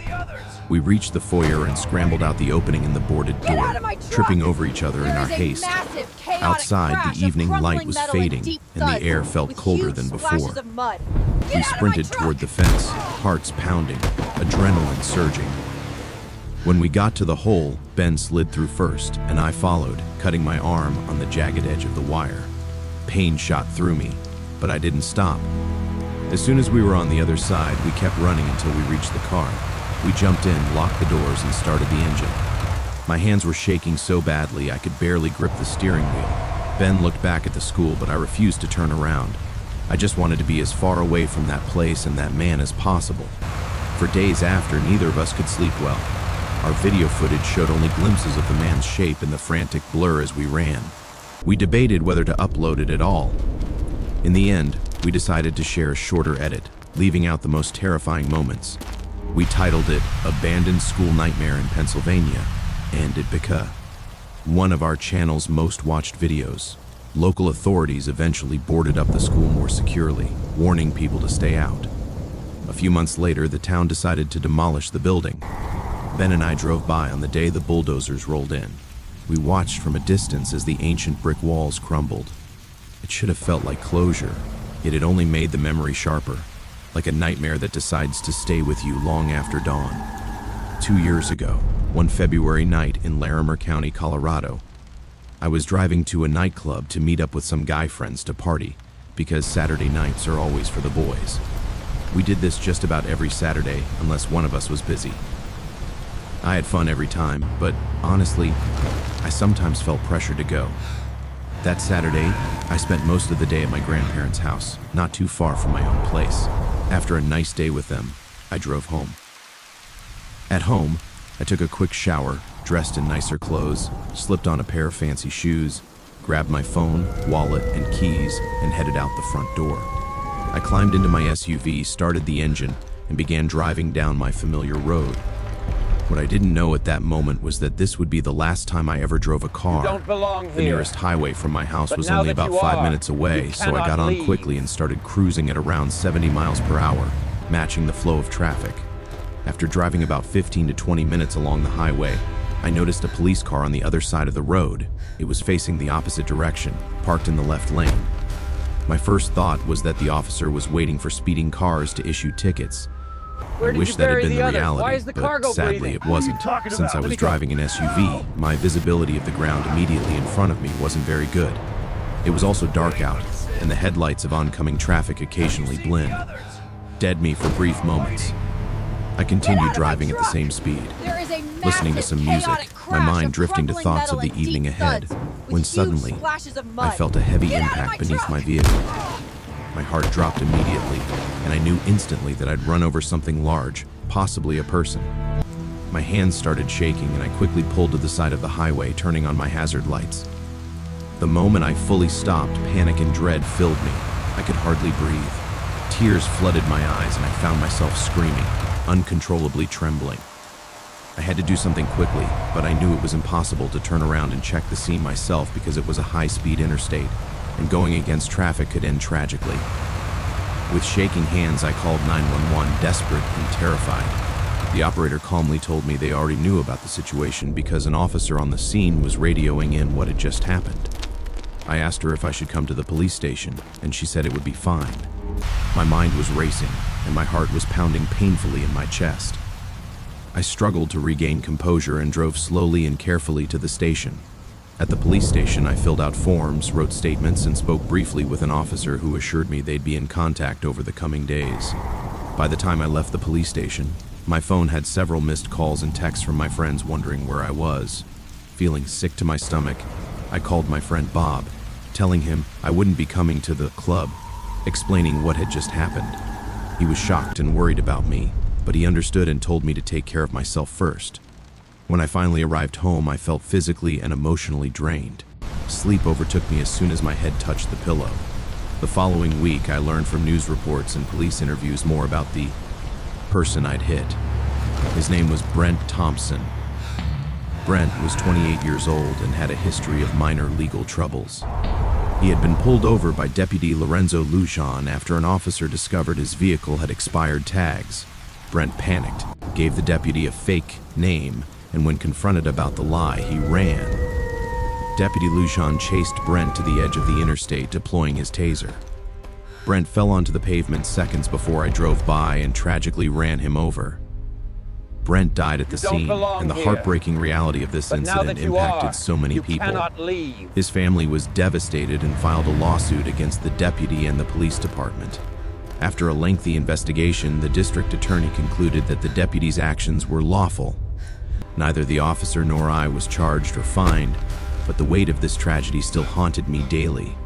We reached the foyer and scrambled out the opening in the boarded Get door, out of my truck! tripping over each other in There our is a haste. massive, chaotic Outside, crash the of evening light crumbling was metal and fading, deep and the thuds air felt with colder huge than splashes before. of mud. We Get out of my sprinted truck! toward the fence, hearts pounding, adrenaline surging. When we got to the hole, Ben slid through first, and I followed, cutting my arm on the jagged edge of the wire. Pain shot through me, but I didn't stop. As soon as we were on the other side, we kept running until we reached the car. We jumped in, locked the doors, and started the engine. My hands were shaking so badly I could barely grip the steering wheel. Ben looked back at the school, but I refused to turn around. I just wanted to be as far away from that place and that man as possible. For days after, neither of us could sleep well. Our video footage showed only glimpses of the man's shape in the frantic blur as we ran. We debated whether to upload it at all. In the end, we decided to share a shorter edit, leaving out the most terrifying moments. We titled it Abandoned School Nightmare in Pennsylvania, and it became one of our channel's most watched videos. Local authorities eventually boarded up the school more securely, warning people to stay out. A few months later, the town decided to demolish the building. Ben and I drove by on the day the bulldozers rolled in. We watched from a distance as the ancient brick walls crumbled. It should have felt like closure, yet it only made the memory sharper, like a nightmare that decides to stay with you long after dawn. 2 years ago, one February night in Larimer County, Colorado, I was driving to a nightclub to meet up with some guy friends to party, because Saturday nights are always for the boys. We did this just about every Saturday, unless one of us was busy. I had fun every time, but honestly, I sometimes felt pressure to go. That Saturday, I spent most of the day at my grandparents' house, not too far from my own place. After a nice day with them, I drove home. At home, I took a quick shower, dressed in nicer clothes, slipped on a pair of fancy shoes, grabbed my phone, wallet, and keys, and headed out the front door. I climbed into my SUV, started the engine, and began driving down my familiar road. What I didn't know at that moment was that this would be the last time I ever drove a car. You don't belong here. The nearest highway from my house But was now only that about you 5 are, minutes away, you so I got cannot on leave. quickly and started cruising at around 70 miles per hour, matching the flow of traffic. After driving about 15 to 20 minutes along the highway, I noticed a police car on the other side of the road. It was facing the opposite direction, parked in the left lane. My first thought was that the officer was waiting for speeding cars to issue tickets. Where I did wish you that had bury been the the others? reality, Why is the but cargo sadly breathing? it wasn't. Since I was driving an SUV, my visibility of the ground immediately in front of me wasn't very good. It was also dark out, and the headlights of oncoming traffic occasionally blind. Dead me for brief moments. I continued driving at the same speed, There is a listening to massive, some music, chaotic my crash mind of drifting to crumbling thoughts of metal the and evening deep ahead, thuds with when huge suddenly splashes of I mud. felt a heavy Get out of impact my beneath truck! my vehicle. My heart dropped immediately, and I knew instantly that I'd run over something large, possibly a person. My hands started shaking, and I quickly pulled to the side of the highway, turning on my hazard lights. The moment I fully stopped, panic and dread filled me. I could hardly breathe. Tears flooded my eyes, and I found myself screaming, uncontrollably trembling. I had to do something quickly, but I knew it was impossible to turn around and check the scene myself because it was a high-speed interstate, and going against traffic could end tragically. With shaking hands, I called 911, desperate and terrified. The operator calmly told me they already knew about the situation because an officer on the scene was radioing in what had just happened. I asked her if I should come to the police station, and she said it would be fine. My mind was racing, and my heart was pounding painfully in my chest. I struggled to regain composure and drove slowly and carefully to the station. At the police station, I filled out forms, wrote statements, and spoke briefly with an officer who assured me they'd be in contact over the coming days. By the time I left the police station, my phone had several missed calls and texts from my friends wondering where I was. Feeling sick to my stomach, I called my friend Bob, telling him I wouldn't be coming to the club, explaining what had just happened. He was shocked and worried about me, but he understood and told me to take care of myself first. When I finally arrived home, I felt physically and emotionally drained. Sleep overtook me as soon as my head touched the pillow. The following week, I learned from news reports and police interviews more about the person I'd hit. His name was Brent Thompson. Brent was 28 years old and had a history of minor legal troubles. He had been pulled over by Deputy Lorenzo Lujan after an officer discovered his vehicle had expired tags. Brent panicked, gave the deputy a fake name, and when confronted about the lie, he ran. Deputy Lujan chased Brent to the edge of the interstate, deploying his taser. Brent fell onto the pavement seconds before I drove by and tragically ran him over. Brent died at the You don't scene, belong and the here. heartbreaking reality of this But now incident that you impacted are, so many you people. cannot leave. His family was devastated and filed a lawsuit against the deputy and the police department. After a lengthy investigation, the district attorney concluded that the deputy's actions were lawful. Neither the officer nor I was charged or fined, but the weight of this tragedy still haunted me daily.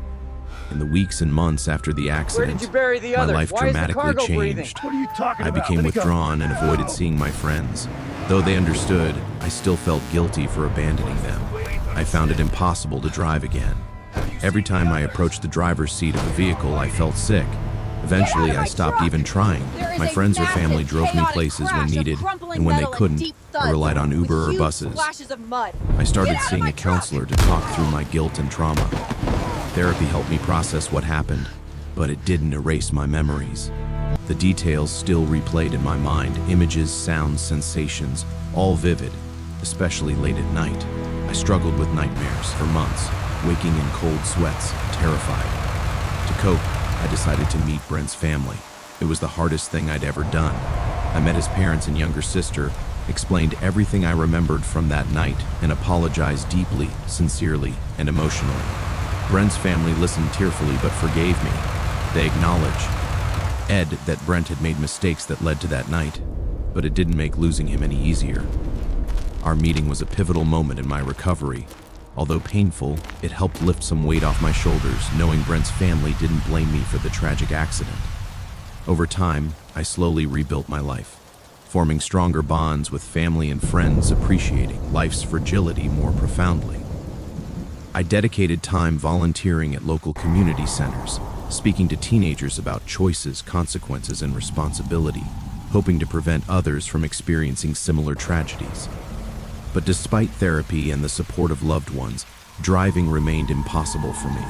In the weeks and months after the Where accident, did you bury the my others? life Why is the dramatically cargo breathing? changed. What are you talking I about? became Let me go. withdrawn and avoided seeing my friends. Though they understood, I still felt guilty for abandoning them. I found it impossible to drive again. Every time I approached the driver's seat of a vehicle, I felt sick. Eventually, I stopped even trying. My friends or family drove me places when needed, and when they couldn't, I relied on Uber or buses. I started seeing a counselor to talk through my guilt and trauma. Therapy helped me process what happened, but it didn't erase my memories. The details still replayed in my mind, images, sounds, sensations, all vivid, especially late at night. I struggled with nightmares for months, waking in cold sweats, terrified. To cope, I decided to meet Brent's family. It was the hardest thing I'd ever done. I met his parents and younger sister, explained everything I remembered from that night, and apologized deeply, sincerely, and emotionally. Brent's family listened tearfully but forgave me. They acknowledged Ed that Brent had made mistakes that led to that night, but it didn't make losing him any easier. Our meeting was a pivotal moment in my recovery. Although painful, it helped lift some weight off my shoulders, knowing Brent's family didn't blame me for the tragic accident. Over time, I slowly rebuilt my life, forming stronger bonds with family and friends, appreciating life's fragility more profoundly. I dedicated time volunteering at local community centers, speaking to teenagers about choices, consequences, and responsibility, hoping to prevent others from experiencing similar tragedies. But despite therapy and the support of loved ones, driving remained impossible for me.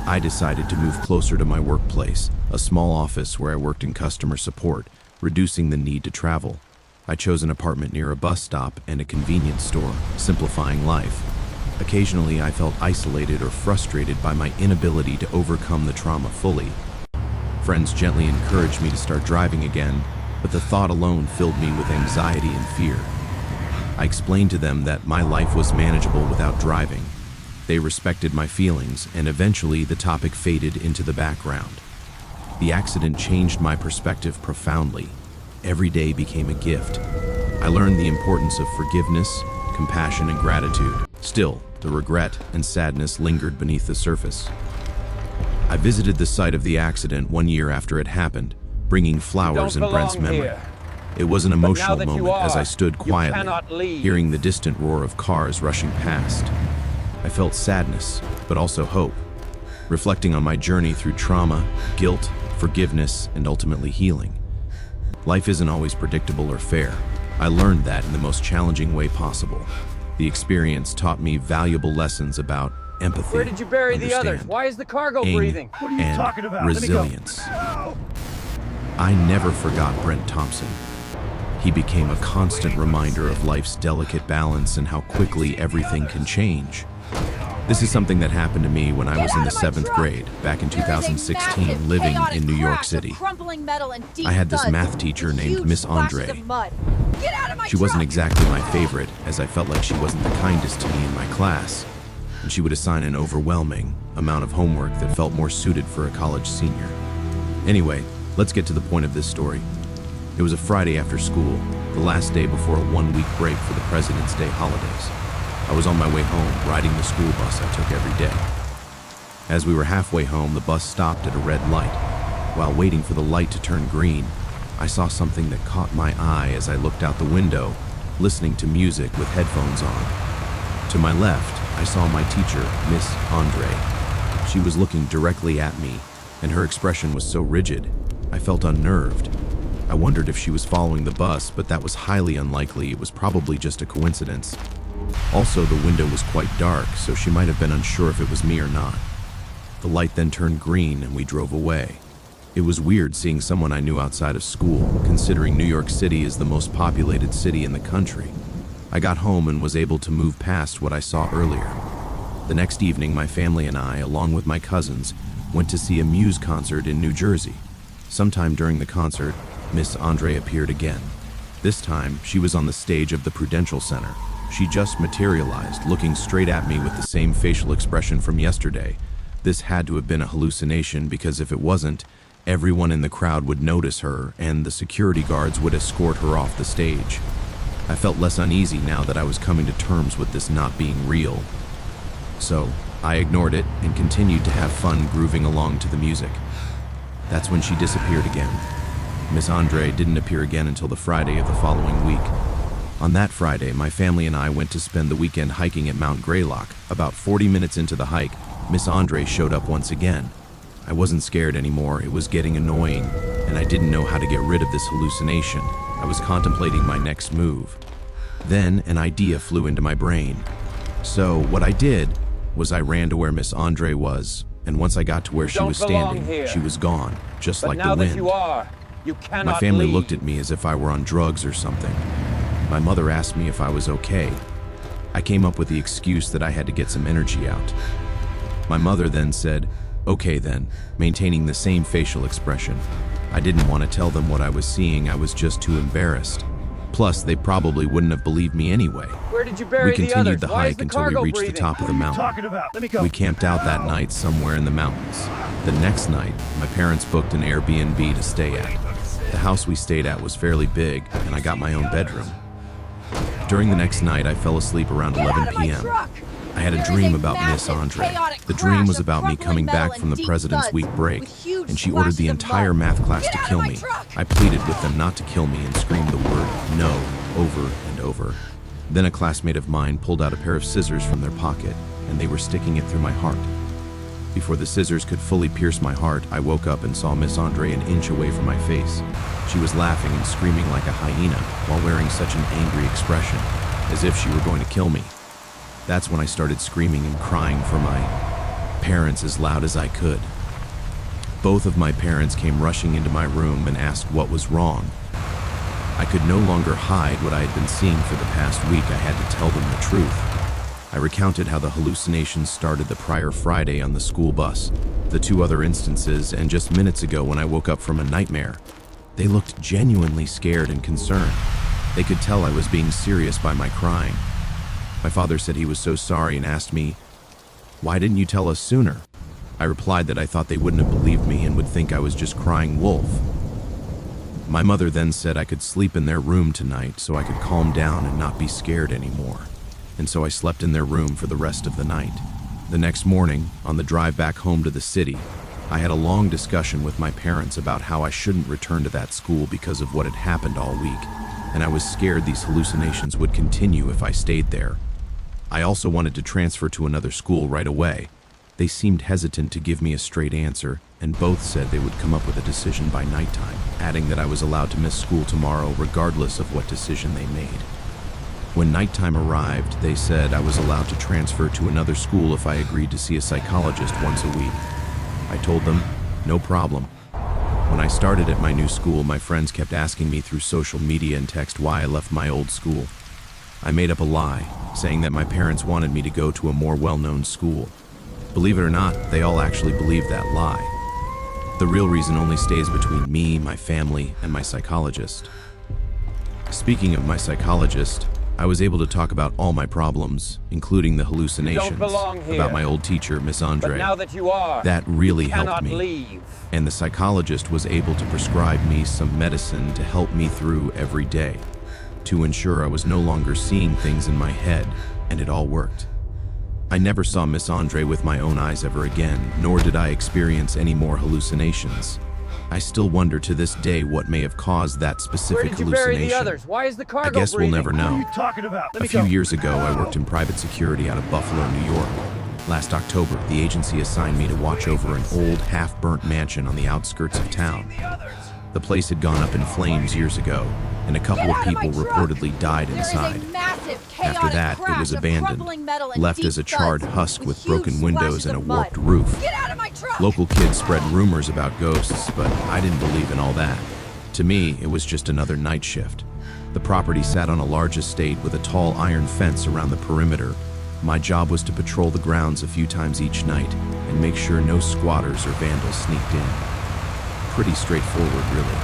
I decided to move closer to my workplace, a small office where I worked in customer support, reducing the need to travel. I chose an apartment near a bus stop and a convenience store, simplifying life. Occasionally, I felt isolated or frustrated by my inability to overcome the trauma fully. Friends gently encouraged me to start driving again, but the thought alone filled me with anxiety and fear. I explained to them that my life was manageable without driving. They respected my feelings, and eventually the topic faded into the background. The accident changed my perspective profoundly. Every day became a gift. I learned the importance of forgiveness, compassion, and gratitude. Still, the regret and sadness lingered beneath the surface. I visited the site of the accident 1 year after it happened, bringing flowers in Brent's memory. Here. It was an emotional now that you moment as are, I stood you quietly, cannot leave. hearing the distant roar of cars rushing past. I felt sadness, but also hope, reflecting on my journey through trauma, guilt, forgiveness, and ultimately healing. Life isn't always predictable or fair. I learned that in the most challenging way possible. The experience taught me valuable lessons about empathy, Where did you bury the others? understand, Why is the cargo aim, breathing? What are you and talking about? Let me go. resilience. I never forgot Brent Thompson. He became a constant reminder of life's delicate balance and how quickly everything can change. This is something that happened to me when I was in the 7th grade, back in 2016, living in New York City. I had this math teacher named Miss Andre. She wasn't exactly my favorite, as I felt like she wasn't the kindest to me in my class, and she would assign an overwhelming amount of homework that felt more suited for a college senior. Anyway, let's get to the point of this story. It was a Friday after school, the last day before a 1-week break for the President's Day holidays. I was on my way home, riding the school bus I took every day. As we were halfway home, the bus stopped at a red light. While waiting for the light to turn green, I saw something that caught my eye as I looked out the window, listening to music with headphones on. To my left, I saw my teacher, Miss Andre. She was looking directly at me, and her expression was so rigid, I felt unnerved. I wondered if she was following the bus, but that was highly unlikely. It was probably just a coincidence. Also, the window was quite dark, so she might have been unsure if it was me or not. The light then turned green and we drove away. It was weird seeing someone I knew outside of school, considering New York City is the most populated city in the country. I got home and was able to move past what I saw earlier. The next evening, my family and I, along with my cousins, went to see a Muse concert in New Jersey. Sometime during the concert, Miss Andre appeared again. This time, she was on the stage of the Prudential Center. She just materialized, looking straight at me with the same facial expression from yesterday. This had to have been a hallucination, because if it wasn't, everyone in the crowd would notice her and the security guards would escort her off the stage. I felt less uneasy now that I was coming to terms with this not being real. So, I ignored it and continued to have fun grooving along to the music. That's when she disappeared again. Miss Andre didn't appear again until the Friday of the following week. On that Friday, my family and I went to spend the weekend hiking at Mount Greylock. About 40 minutes into the hike, Miss Andre showed up once again. I wasn't scared anymore. It was getting annoying, and I didn't know how to get rid of this hallucination. I was contemplating my next move. Then an idea flew into my brain. So what I did was I ran to where Miss Andre was, and once I got to where she was standing, she was gone, just like the wind. But now that you are, you cannot My family leave. looked at me as if I were on drugs or something. My mother asked me if I was okay. I came up with the excuse that I had to get some energy out. My mother then said, "Okay then," maintaining the same facial expression. I didn't want to tell them what I was seeing. I was just too embarrassed. Plus, they probably wouldn't have believed me anyway. Where did you bury We the continued others? the Why is hike the until we cargo reached the breathing? top of the mountain. Talking about. Let me go. We camped out that night somewhere in the mountains. The next night, my parents booked an Airbnb to stay at. The house we stayed at was fairly big, and I got my own bedroom. During the next night, I fell asleep around 11 p.m. I had a dream about Miss Andre. The dream was about me coming back from the president's week break, and she ordered the entire math class to kill me. I pleaded with them not to kill me and screamed the word no over and over. Then a classmate of mine pulled out a pair of scissors from their pocket, and they were sticking it through my heart. Before the scissors could fully pierce my heart, I woke up and saw Miss Andre an inch away from my face. She was laughing and screaming like a hyena while wearing such an angry expression, as if she were going to kill me. That's when I started screaming and crying for my parents as loud as I could. Both of my parents came rushing into my room and asked what was wrong. I could no longer hide what I had been seeing for the past week. I had to tell them the truth. I recounted how the hallucinations started the prior Friday on the school bus, the two other instances, and just minutes ago when I woke up from a nightmare. They looked genuinely scared and concerned. They could tell I was being serious by my crying. My father said he was so sorry and asked me, "Why didn't you tell us sooner?" I replied that I thought they wouldn't have believed me and would think I was just crying wolf. My mother then said I could sleep in their room tonight so I could calm down and not be scared anymore. And so I slept in their room for the rest of the night. The next morning, on the drive back home to the city, I had a long discussion with my parents about how I shouldn't return to that school because of what had happened all week, and I was scared these hallucinations would continue if I stayed there. I also wanted to transfer to another school right away. They seemed hesitant to give me a straight answer, and both said they would come up with a decision by nighttime, adding that I was allowed to miss school tomorrow regardless of what decision they made. When nighttime arrived, they said I was allowed to transfer to another school if I agreed to see a psychologist once a week. I told them, no problem. When I started at my new school, my friends kept asking me through social media and text why I left my old school. I made up a lie, saying that my parents wanted me to go to a more well-known school. Believe it or not, they all actually believed that lie. The real reason only stays between me, my family, and my psychologist. Speaking of my psychologist, I was able to talk about all my problems, including the hallucinations, about my old teacher, Miss Andre. But now that you are, that really helped cannot me. leave. And the psychologist was able to prescribe me some medicine to help me through every day, to ensure I was no longer seeing things in my head, and it all worked. I never saw Miss Andre with my own eyes ever again, nor did I experience any more hallucinations. I still wonder to this day what may have caused that specific Where did you hallucination. bury the others? Why is the cargo I guess we'll never know. What are you talking about? A few years ago, I worked in private security out of Buffalo, New York. Last October, the agency assigned me to watch over an old, half-burnt mansion on the outskirts of town. The place had gone up in flames years ago, and a couple of people reportedly died inside. After that, it was abandoned, left as a charred husk with broken windows and a warped roof. Get out of my truck! Local kids spread rumors about ghosts, but I didn't believe in all that. To me, it was just another night shift. The property sat on a large estate with a tall iron fence around the perimeter. My job was to patrol the grounds a few times each night and make sure no squatters or vandals sneaked in. Pretty straightforward, really.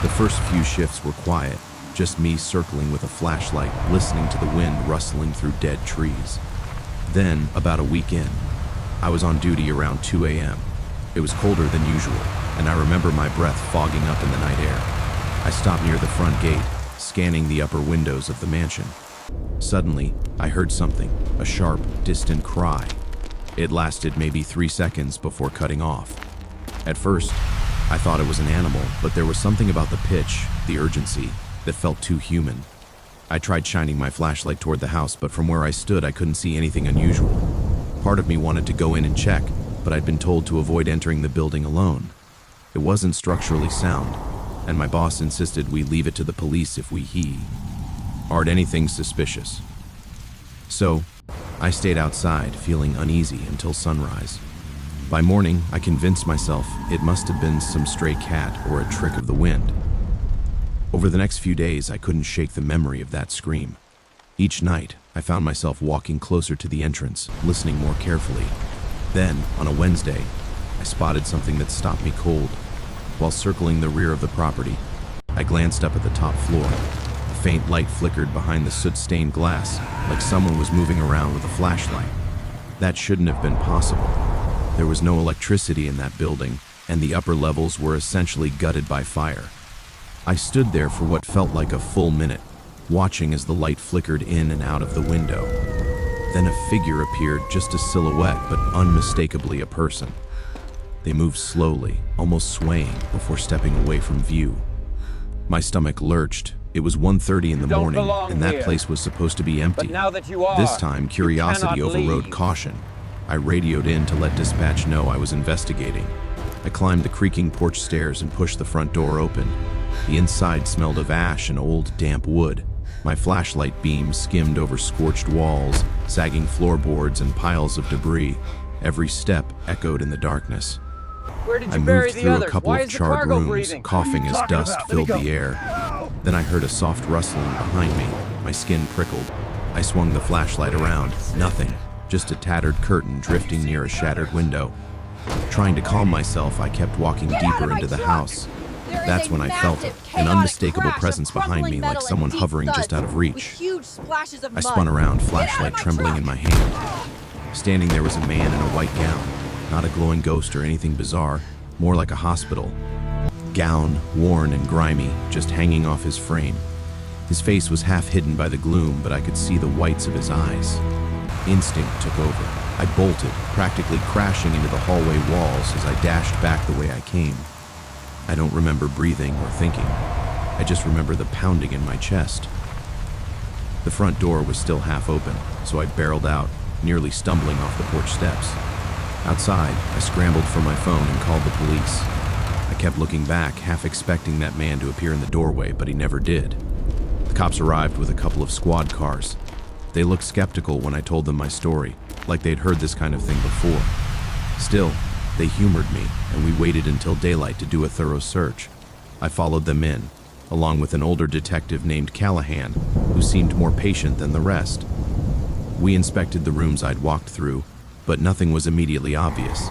The first few shifts were quiet, just me circling with a flashlight, listening to the wind rustling through dead trees. Then, about a week in, I was on duty around 2 a.m. It was colder than usual, and I remember my breath fogging up in the night air. I stopped near the front gate, scanning the upper windows of the mansion. Suddenly, I heard something, a sharp, distant cry. It lasted maybe 3 seconds before cutting off. At first, I thought it was an animal, but there was something about the pitch, the urgency, that felt too human. I tried shining my flashlight toward the house, but from where I stood, I couldn't see anything unusual. Part of me wanted to go in and check, but I'd been told to avoid entering the building alone. It wasn't structurally sound, and my boss insisted we leave it to the police if we aren't anything suspicious. So, I stayed outside, feeling uneasy until sunrise. By morning, I convinced myself it must have been some stray cat or a trick of the wind. Over the next few days, I couldn't shake the memory of that scream. Each night, I found myself walking closer to the entrance, listening more carefully. Then, on a Wednesday, I spotted something that stopped me cold. While circling the rear of the property, I glanced up at the top floor. A faint light flickered behind the soot-stained glass, like someone was moving around with a flashlight. That shouldn't have been possible. There was no electricity in that building, and the upper levels were essentially gutted by fire. I stood there for what felt like a full minute, watching as the light flickered in and out of the window. Then a figure appeared, just a silhouette, but unmistakably a person. They moved slowly, almost swaying, before stepping away from view. My stomach lurched. It was 1:30 in the morning, and that place was supposed to be empty. But now that you are, This time, curiosity you cannot overrode leave. caution. I radioed in to let dispatch know I was investigating. I climbed the creaking porch stairs and pushed the front door open. The inside smelled of ash and old, damp wood. My flashlight beam skimmed over scorched walls, sagging floorboards, and piles of debris. Every step echoed in the darkness. Where did I you bury moved the through a others? couple Why of is the charred cargo rooms, breathing? coughing as talking dust about? filled Let me the go. air. Then I heard a soft rustling behind me. My skin prickled. I swung the flashlight around. Nothing. Just a tattered curtain drifting near a shattered window. Trying to calm myself, I kept walking Get out deeper of my into the truck! house. There is That's a when I felt it, massive, an chaotic unmistakable crash of presence behind me, crumbling like metal and someone deep hovering just thuds out of with reach. huge splashes of I mud. spun around, Get out of flashlight my trembling truck! in my hand. Standing there was a man in a white gown, not a glowing ghost or anything bizarre, more like a hospital. Gown, worn and grimy, just hanging off his frame. His face was half hidden by the gloom, but I could see the whites of his eyes. Instinct took over. I bolted, practically crashing into the hallway walls as I dashed back the way I came. I don't remember breathing or thinking. I just remember the pounding in my chest. The front door was still half open, so I barreled out, nearly stumbling off the porch steps. Outside, I scrambled for my phone and called the police. I kept looking back, half expecting that man to appear in the doorway, but he never did. The cops arrived with a couple of squad cars. They looked skeptical when I told them my story, like they'd heard this kind of thing before. Still, they humored me, and we waited until daylight to do a thorough search. I followed them in, along with an older detective named Callahan, who seemed more patient than the rest. We inspected the rooms I'd walked through, but nothing was immediately obvious.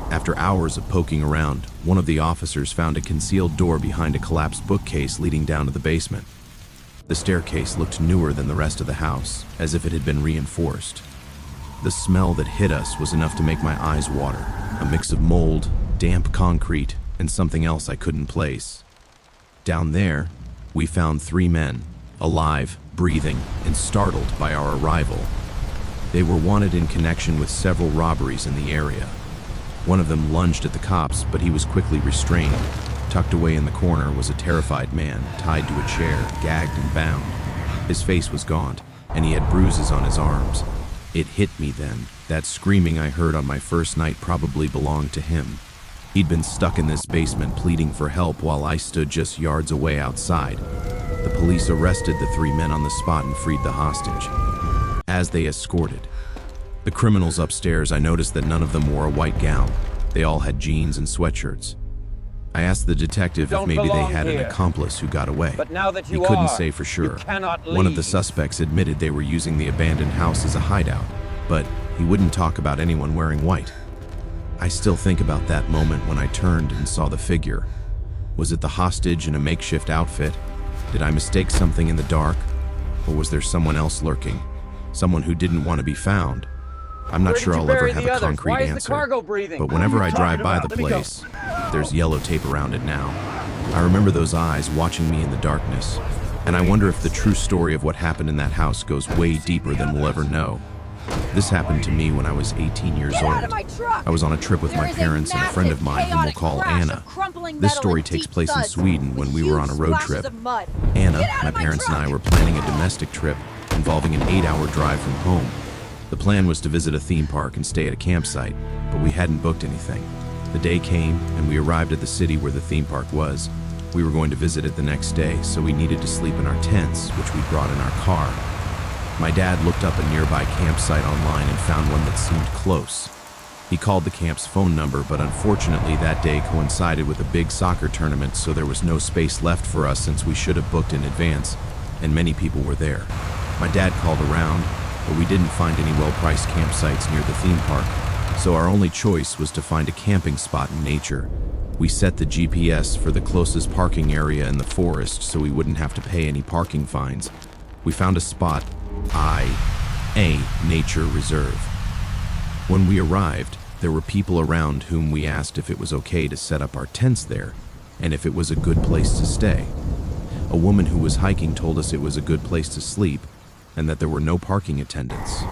After hours of poking around, one of the officers found a concealed door behind a collapsed bookcase leading down to the basement. The staircase looked newer than the rest of the house, as if it had been reinforced. The smell that hit us was enough to make my eyes water, a mix of mold, damp concrete, and something else I couldn't place. Down there, we found 3 men, alive, breathing, and startled by our arrival. They were wanted in connection with several robberies in the area. One of them lunged at the cops, but he was quickly restrained. Tucked away in the corner was a terrified man, tied to a chair, gagged and bound. His face was gaunt, and he had bruises on his arms. It hit me then. That screaming I heard on my first night probably belonged to him. He'd been stuck in this basement pleading for help while I stood just yards away outside. The police arrested the 3 men on the spot and freed the hostage. As they escorted the criminals upstairs, I noticed that none of them wore a white gown. They all had jeans and sweatshirts. I asked the detective if Don't maybe they belong had an here. accomplice who got away. But now that He you couldn't are, say for sure. you cannot leave. One of the suspects admitted they were using the abandoned house as a hideout, but he wouldn't talk about anyone wearing white. I still think about that moment when I turned and saw the figure. Was it the hostage in a makeshift outfit? Did I mistake something in the dark? Or was there someone else lurking? Someone who didn't want to be found? I'm not Where sure did you I'll ever bury have the a others? concrete Why is the answer. cargo breathing? But whenever I drive by the Let me go. place, there's yellow tape around it now. I remember those eyes watching me in the darkness, and I wonder if the true story of what happened in that house goes way deeper than we'll ever know. This happened to me when I was 18 years Get out of old. my truck! I was on a trip with There my is parents and a friend of mine whom we'll massive, call chaotic Anna. crash of crumbling This metal story and takes deep place in thuds Sweden when with we were huge on a road splashes trip. of mud. Anna, Get out my of my parents and I truck! were planning a domestic trip involving an 8-hour drive from home. The plan was to visit a theme park and stay at a campsite, but we hadn't booked anything. The day came, and we arrived at the city where the theme park was. We were going to visit it the next day, so we needed to sleep in our tents, which we brought in our car. My dad looked up a nearby campsite online and found one that seemed close. He called the camp's phone number, but unfortunately that day coincided with a big soccer tournament, so there was no space left for us since we should have booked in advance, and many people were there. My dad called around, but we didn't find any well-priced campsites near the theme park, so our only choice was to find a camping spot in nature. We set the GPS for the closest parking area in the forest so we wouldn't have to pay any parking fines. We found a spot, a nature reserve. When we arrived, There were people around whom we asked if it was okay to set up our tents there, and if it was a good place to stay. A woman who was hiking told us it was a good place to sleep, and that there were no parking attendants.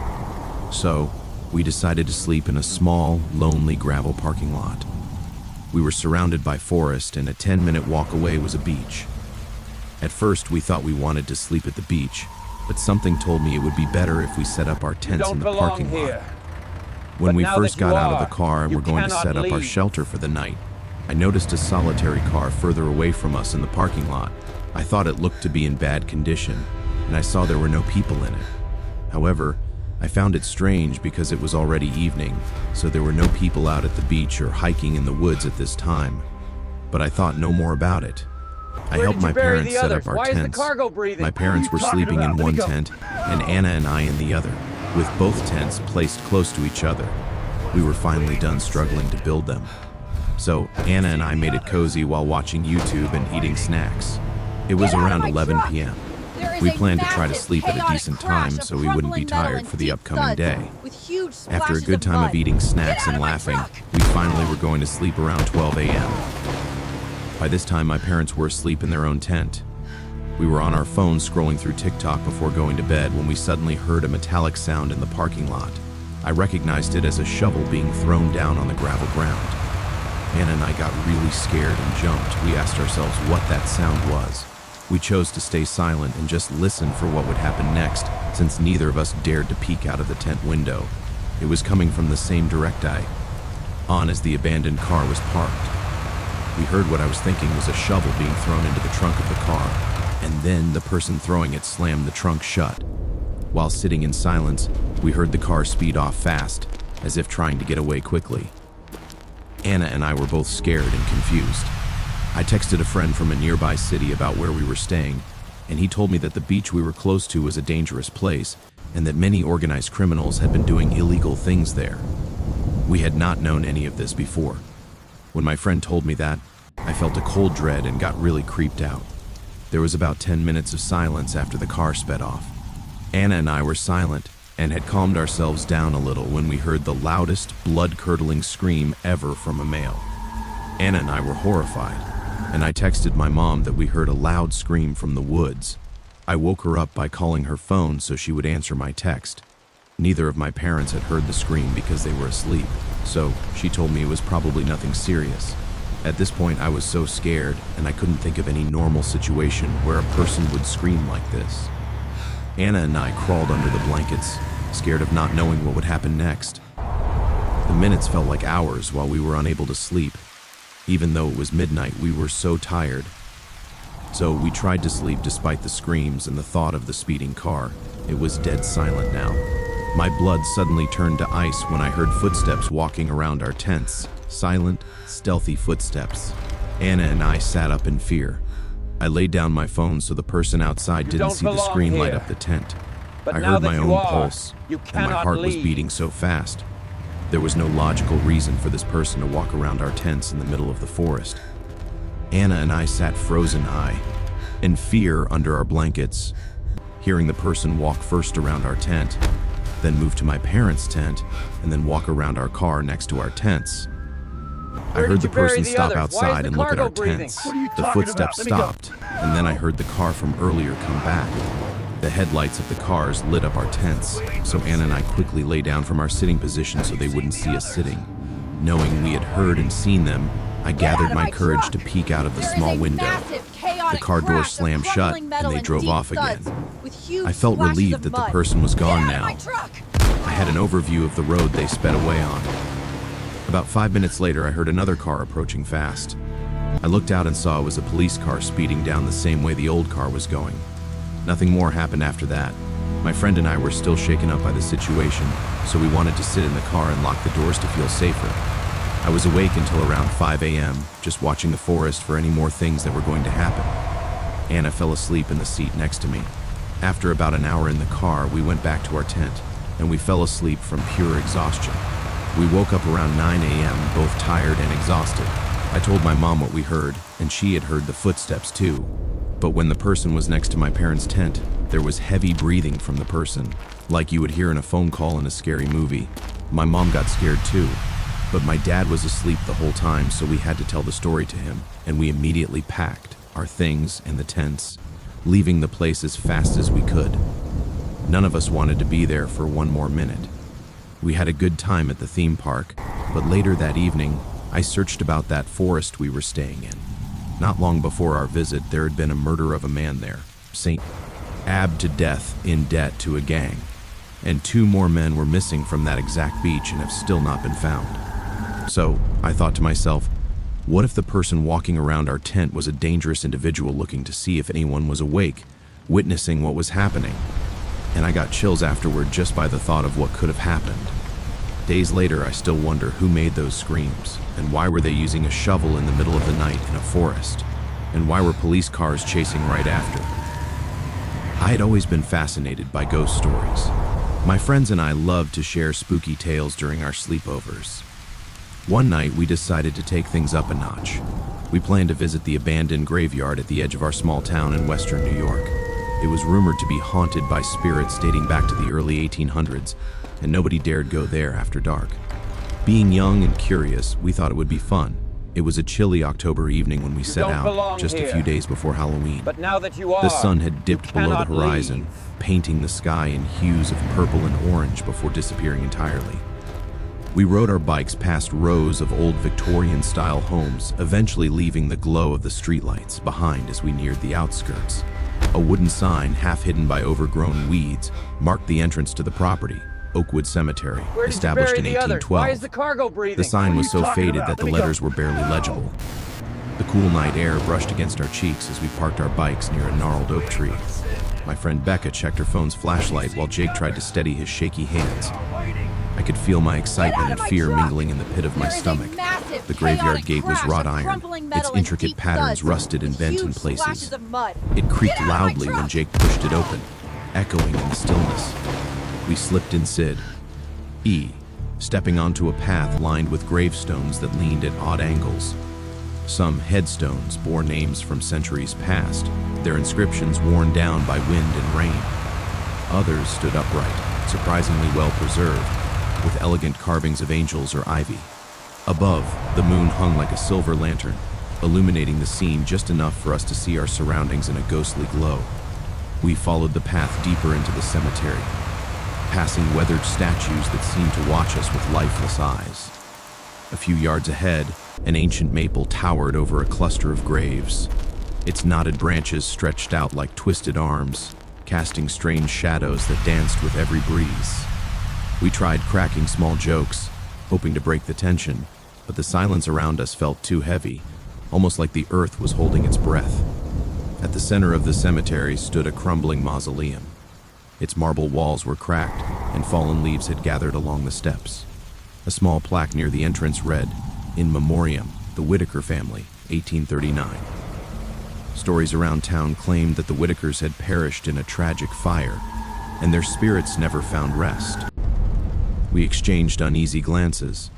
So, we decided to sleep in a small, lonely gravel parking lot. We were surrounded by forest, and a 10-minute walk away was a beach. At first, we thought we wanted to sleep at the beach, but something told me it would be better if we set up our tents in the parking lot. When we first got out of the car and were going to set up our shelter for the night, I noticed a solitary car further away from us in the parking lot. I thought it looked to be in bad condition, and I saw there were no people in it. However, I found it strange because it was already evening, so there were no people out at the beach or hiking in the woods at this time. But I thought no more about it. I helped my parents set up our tents. My parents were sleeping in one tent, and Anna and I in the other, with both tents placed close to each other. We were finally done struggling to build them. So Anna and I made it cozy while watching YouTube and eating snacks. It was around 11 p.m. We planned to try to sleep at a decent time so we wouldn't be tired for the upcoming day. After a good time of eating snacks and laughing, we finally were going to sleep around 12 a.m. By this time, my parents were asleep in their own tent. We were on our phones scrolling through TikTok before going to bed when we suddenly heard a metallic sound in the parking lot. I recognized it as a shovel being thrown down on the gravel ground. Anna and I got really scared and jumped. We asked ourselves what that sound was. We chose to stay silent and just listen for what would happen next, since neither of us dared to peek out of the tent window. It was coming from the same direction on as the abandoned car was parked. We heard what I was thinking was a shovel being thrown into the trunk of the car, and then the person throwing it slammed the trunk shut. While sitting in silence, we heard the car speed off fast, as if trying to get away quickly. Anna and I were both scared and confused. I texted a friend from a nearby city about where we were staying, and he told me that the beach we were close to was a dangerous place, and that many organized criminals had been doing illegal things there. We had not known any of this before. When my friend told me that, I felt a cold dread and got really creeped out. There was about 10 minutes of silence after the car sped off. Anna and I were silent and had calmed ourselves down a little when we heard the loudest, blood-curdling scream ever from a male. Anna and I were horrified, and I texted my mom that we heard a loud scream from the woods. I woke her up by calling her phone so she would answer my text. Neither of my parents had heard the scream because they were asleep, so she told me it was probably nothing serious. At this point, I was so scared, and I couldn't think of any normal situation where a person would scream like this. Anna and I crawled under the blankets, scared of not knowing what would happen next. The minutes felt like hours while we were unable to sleep. Even though it was midnight, we were so tired. So we tried to sleep despite the screams and the thought of the speeding car. It was dead silent now. My blood suddenly turned to ice when I heard footsteps walking around our tents. Silent, stealthy footsteps. Anna and I sat up in fear. I laid down my phone so the person outside didn't see the screen light up the tent. I heard my own pulse, and my heart was beating so fast. There was no logical reason for this person to walk around our tents in the middle of the forest. Anna and I sat frozen-eyed, in fear under our blankets, hearing the person walk first around our tent, then move to my parents' tent, and then walk around our car next to our tents. I heard the person stop outside and look at our tents. The footsteps stopped, and then I heard the car from earlier come back. The headlights of the cars lit up our tents, so Anna and I quickly lay down from our sitting position so they wouldn't see us sitting. Knowing we had heard and seen them, I gathered my courage to peek out of the small window. The car door slammed shut, and they drove off again. I felt relieved that the person was gone now. I had an overview of the road they sped away on. About 5 minutes later, I heard another car approaching fast. I looked out and saw it was a police car speeding down the same way the old car was going. Nothing more happened after that. My friend and I were still shaken up by the situation, so we wanted to sit in the car and lock the doors to feel safer. I was awake until around 5 a.m., just watching the forest for any more things that were going to happen. Anna fell asleep in the seat next to me. After about an hour in the car, we went back to our tent, and we fell asleep from pure exhaustion. We woke up around 9 a.m., both tired and exhausted. I told my mom what we heard, and she had heard the footsteps too. But when the person was next to my parents' tent, there was heavy breathing from the person, like you would hear in a phone call in a scary movie. My mom got scared too. But my dad was asleep the whole time, so we had to tell the story to him, and we immediately packed our things and the tents, leaving the place as fast as we could. None of us wanted to be there for one more minute. We had a good time at the theme park, but later that evening, I searched about that forest we were staying in. Not long before our visit, there had been a murder of a man there, stabbed to death in debt to a gang, and 2 more men were missing from that exact beach and have still not been found. So, I thought to myself, what if the person walking around our tent was a dangerous individual looking to see if anyone was awake, witnessing what was happening? And I got chills afterward just by the thought of what could have happened. Days later, I still wonder who made those screams, and why were they using a shovel in the middle of the night in a forest, and why were police cars chasing right after? I had always been fascinated by ghost stories. My friends and I loved to share spooky tales during our sleepovers. One night, we decided to take things up a notch. We planned to visit the abandoned graveyard at the edge of our small town in western New York. It was rumored to be haunted by spirits dating back to the early 1800s, and nobody dared go there after dark. Being young and curious, we thought it would be fun. It was a chilly October evening when we set out, just a few days before Halloween. But now that you are, the sun had dipped below the horizon, leave. painting the sky in hues of purple and orange before disappearing entirely. We rode our bikes past rows of old Victorian-style homes, eventually leaving the glow of the streetlights behind as we neared the outskirts. A wooden sign, half hidden by overgrown weeds, marked the entrance to the property, Oakwood Cemetery, established in 1812. Why is the cargo breathing? The sign was so faded that the letters were barely legible. The cool night air brushed against our cheeks as we parked our bikes near a gnarled oak tree. My friend Becca checked her phone's flashlight while Jake tried to steady his shaky hands. I could feel my excitement and fear mingling in the pit of my stomach. The graveyard gate was wrought iron, its intricate patterns rusted and bent in places. It creaked loudly when Jake pushed it open, echoing in the stillness. We slipped in Sid, stepping onto a path lined with gravestones that leaned at odd angles. Some headstones bore names from centuries past, their inscriptions worn down by wind and rain. Others stood upright, surprisingly well preserved, with elegant carvings of angels or ivy. Above, the moon hung like a silver lantern, illuminating the scene just enough for us to see our surroundings in a ghostly glow. We followed the path deeper into the cemetery, passing weathered statues that seemed to watch us with lifeless eyes. A few yards ahead, an ancient maple towered over a cluster of graves. Its knotted branches stretched out like twisted arms, casting strange shadows that danced with every breeze. We tried cracking small jokes, hoping to break the tension, but the silence around us felt too heavy, almost like the earth was holding its breath. At the center of the cemetery stood a crumbling mausoleum. Its marble walls were cracked, and fallen leaves had gathered along the steps. A small plaque near the entrance read, "In Memoriam, the Whitaker family, 1839. Stories around town claimed that the Whitakers had perished in a tragic fire, and their spirits never found rest. We exchanged uneasy glances.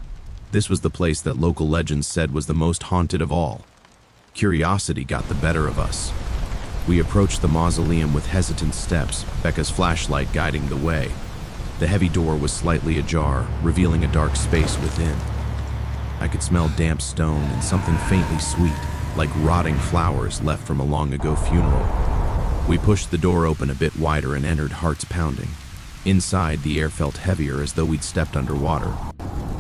This was the place that local legends said was the most haunted of all. Curiosity got the better of us. We approached the mausoleum with hesitant steps, Becca's flashlight guiding the way. The heavy door was slightly ajar, revealing a dark space within. I could smell damp stone and something faintly sweet, like rotting flowers left from a long-ago funeral. We pushed the door open a bit wider and entered, hearts pounding. Inside, the air felt heavier as though we'd stepped underwater.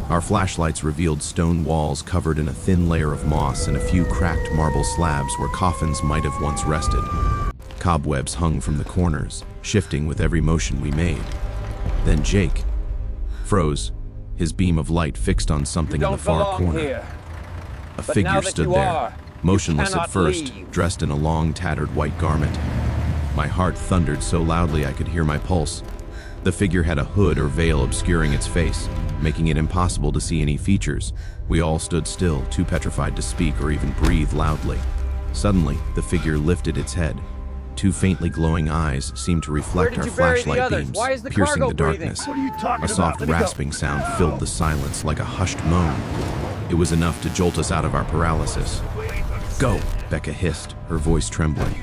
Our flashlights revealed stone walls covered in a thin layer of moss and a few cracked marble slabs where coffins might have once rested. Cobwebs hung from the corners, shifting with every motion we made. Then Jake froze, his beam of light fixed on something in the far corner. A figure stood there, motionless at first, dressed in a long, tattered white garment. My heart thundered so loudly I could hear my pulse. The figure had a hood or veil obscuring its face, making it impossible to see any features. We all stood still, too petrified to speak or even breathe loudly. Suddenly, the figure lifted its head. Two faintly glowing eyes seemed to reflect our flashlight beams, piercing the darkness. A soft rasping sound filled the silence like a hushed moan. It was enough to jolt us out of our paralysis. "Go," Becca hissed, her voice trembling.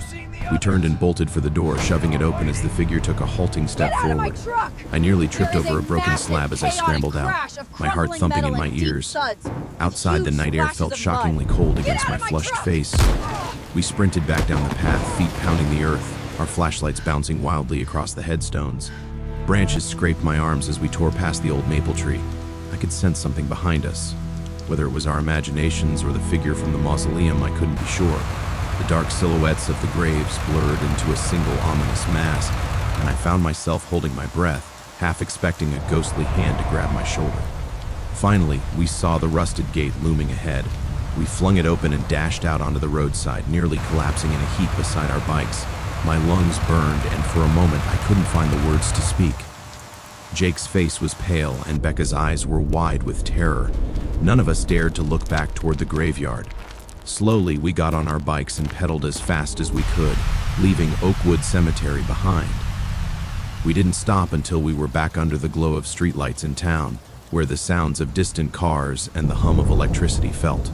We turned and bolted for the door, shoving it open as the figure took a halting step Get out of my forward. truck! I nearly tripped There is over a a broken massive, slab as I chaotic scrambled out, crash of my heart crumbling thumping in metal my and deep ears. thuds. Outside, the Huge night air splashes felt of shockingly mud. cold Get against out my of my flushed truck! face. We sprinted back down the path, feet pounding the earth, our flashlights bouncing wildly across the headstones. Branches scraped my arms as we tore past the old maple tree. I could sense something behind us. Whether it was our imaginations or the figure from the mausoleum, I couldn't be sure. The dark silhouettes of the graves blurred into a single ominous mass, and I found myself holding my breath, half expecting a ghostly hand to grab my shoulder. Finally, we saw the rusted gate looming ahead. We flung it open and dashed out onto the roadside, nearly collapsing in a heap beside our bikes. My lungs burned, and for a moment I couldn't find the words to speak. Jake's face was pale, and Becca's eyes were wide with terror. None of us dared to look back toward the graveyard. Slowly, we got on our bikes and pedaled as fast as we could, leaving Oakwood Cemetery behind. We didn't stop until we were back under the glow of streetlights in town, where the sounds of distant cars and the hum of electricity felt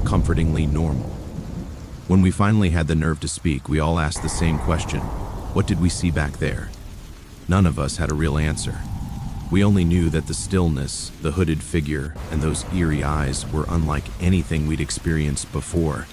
comfortingly normal. When we finally had the nerve to speak, we all asked the same question. What did we see back there? None of us had a real answer. We only knew that the stillness, the hooded figure, and those eerie eyes were unlike anything we'd experienced before.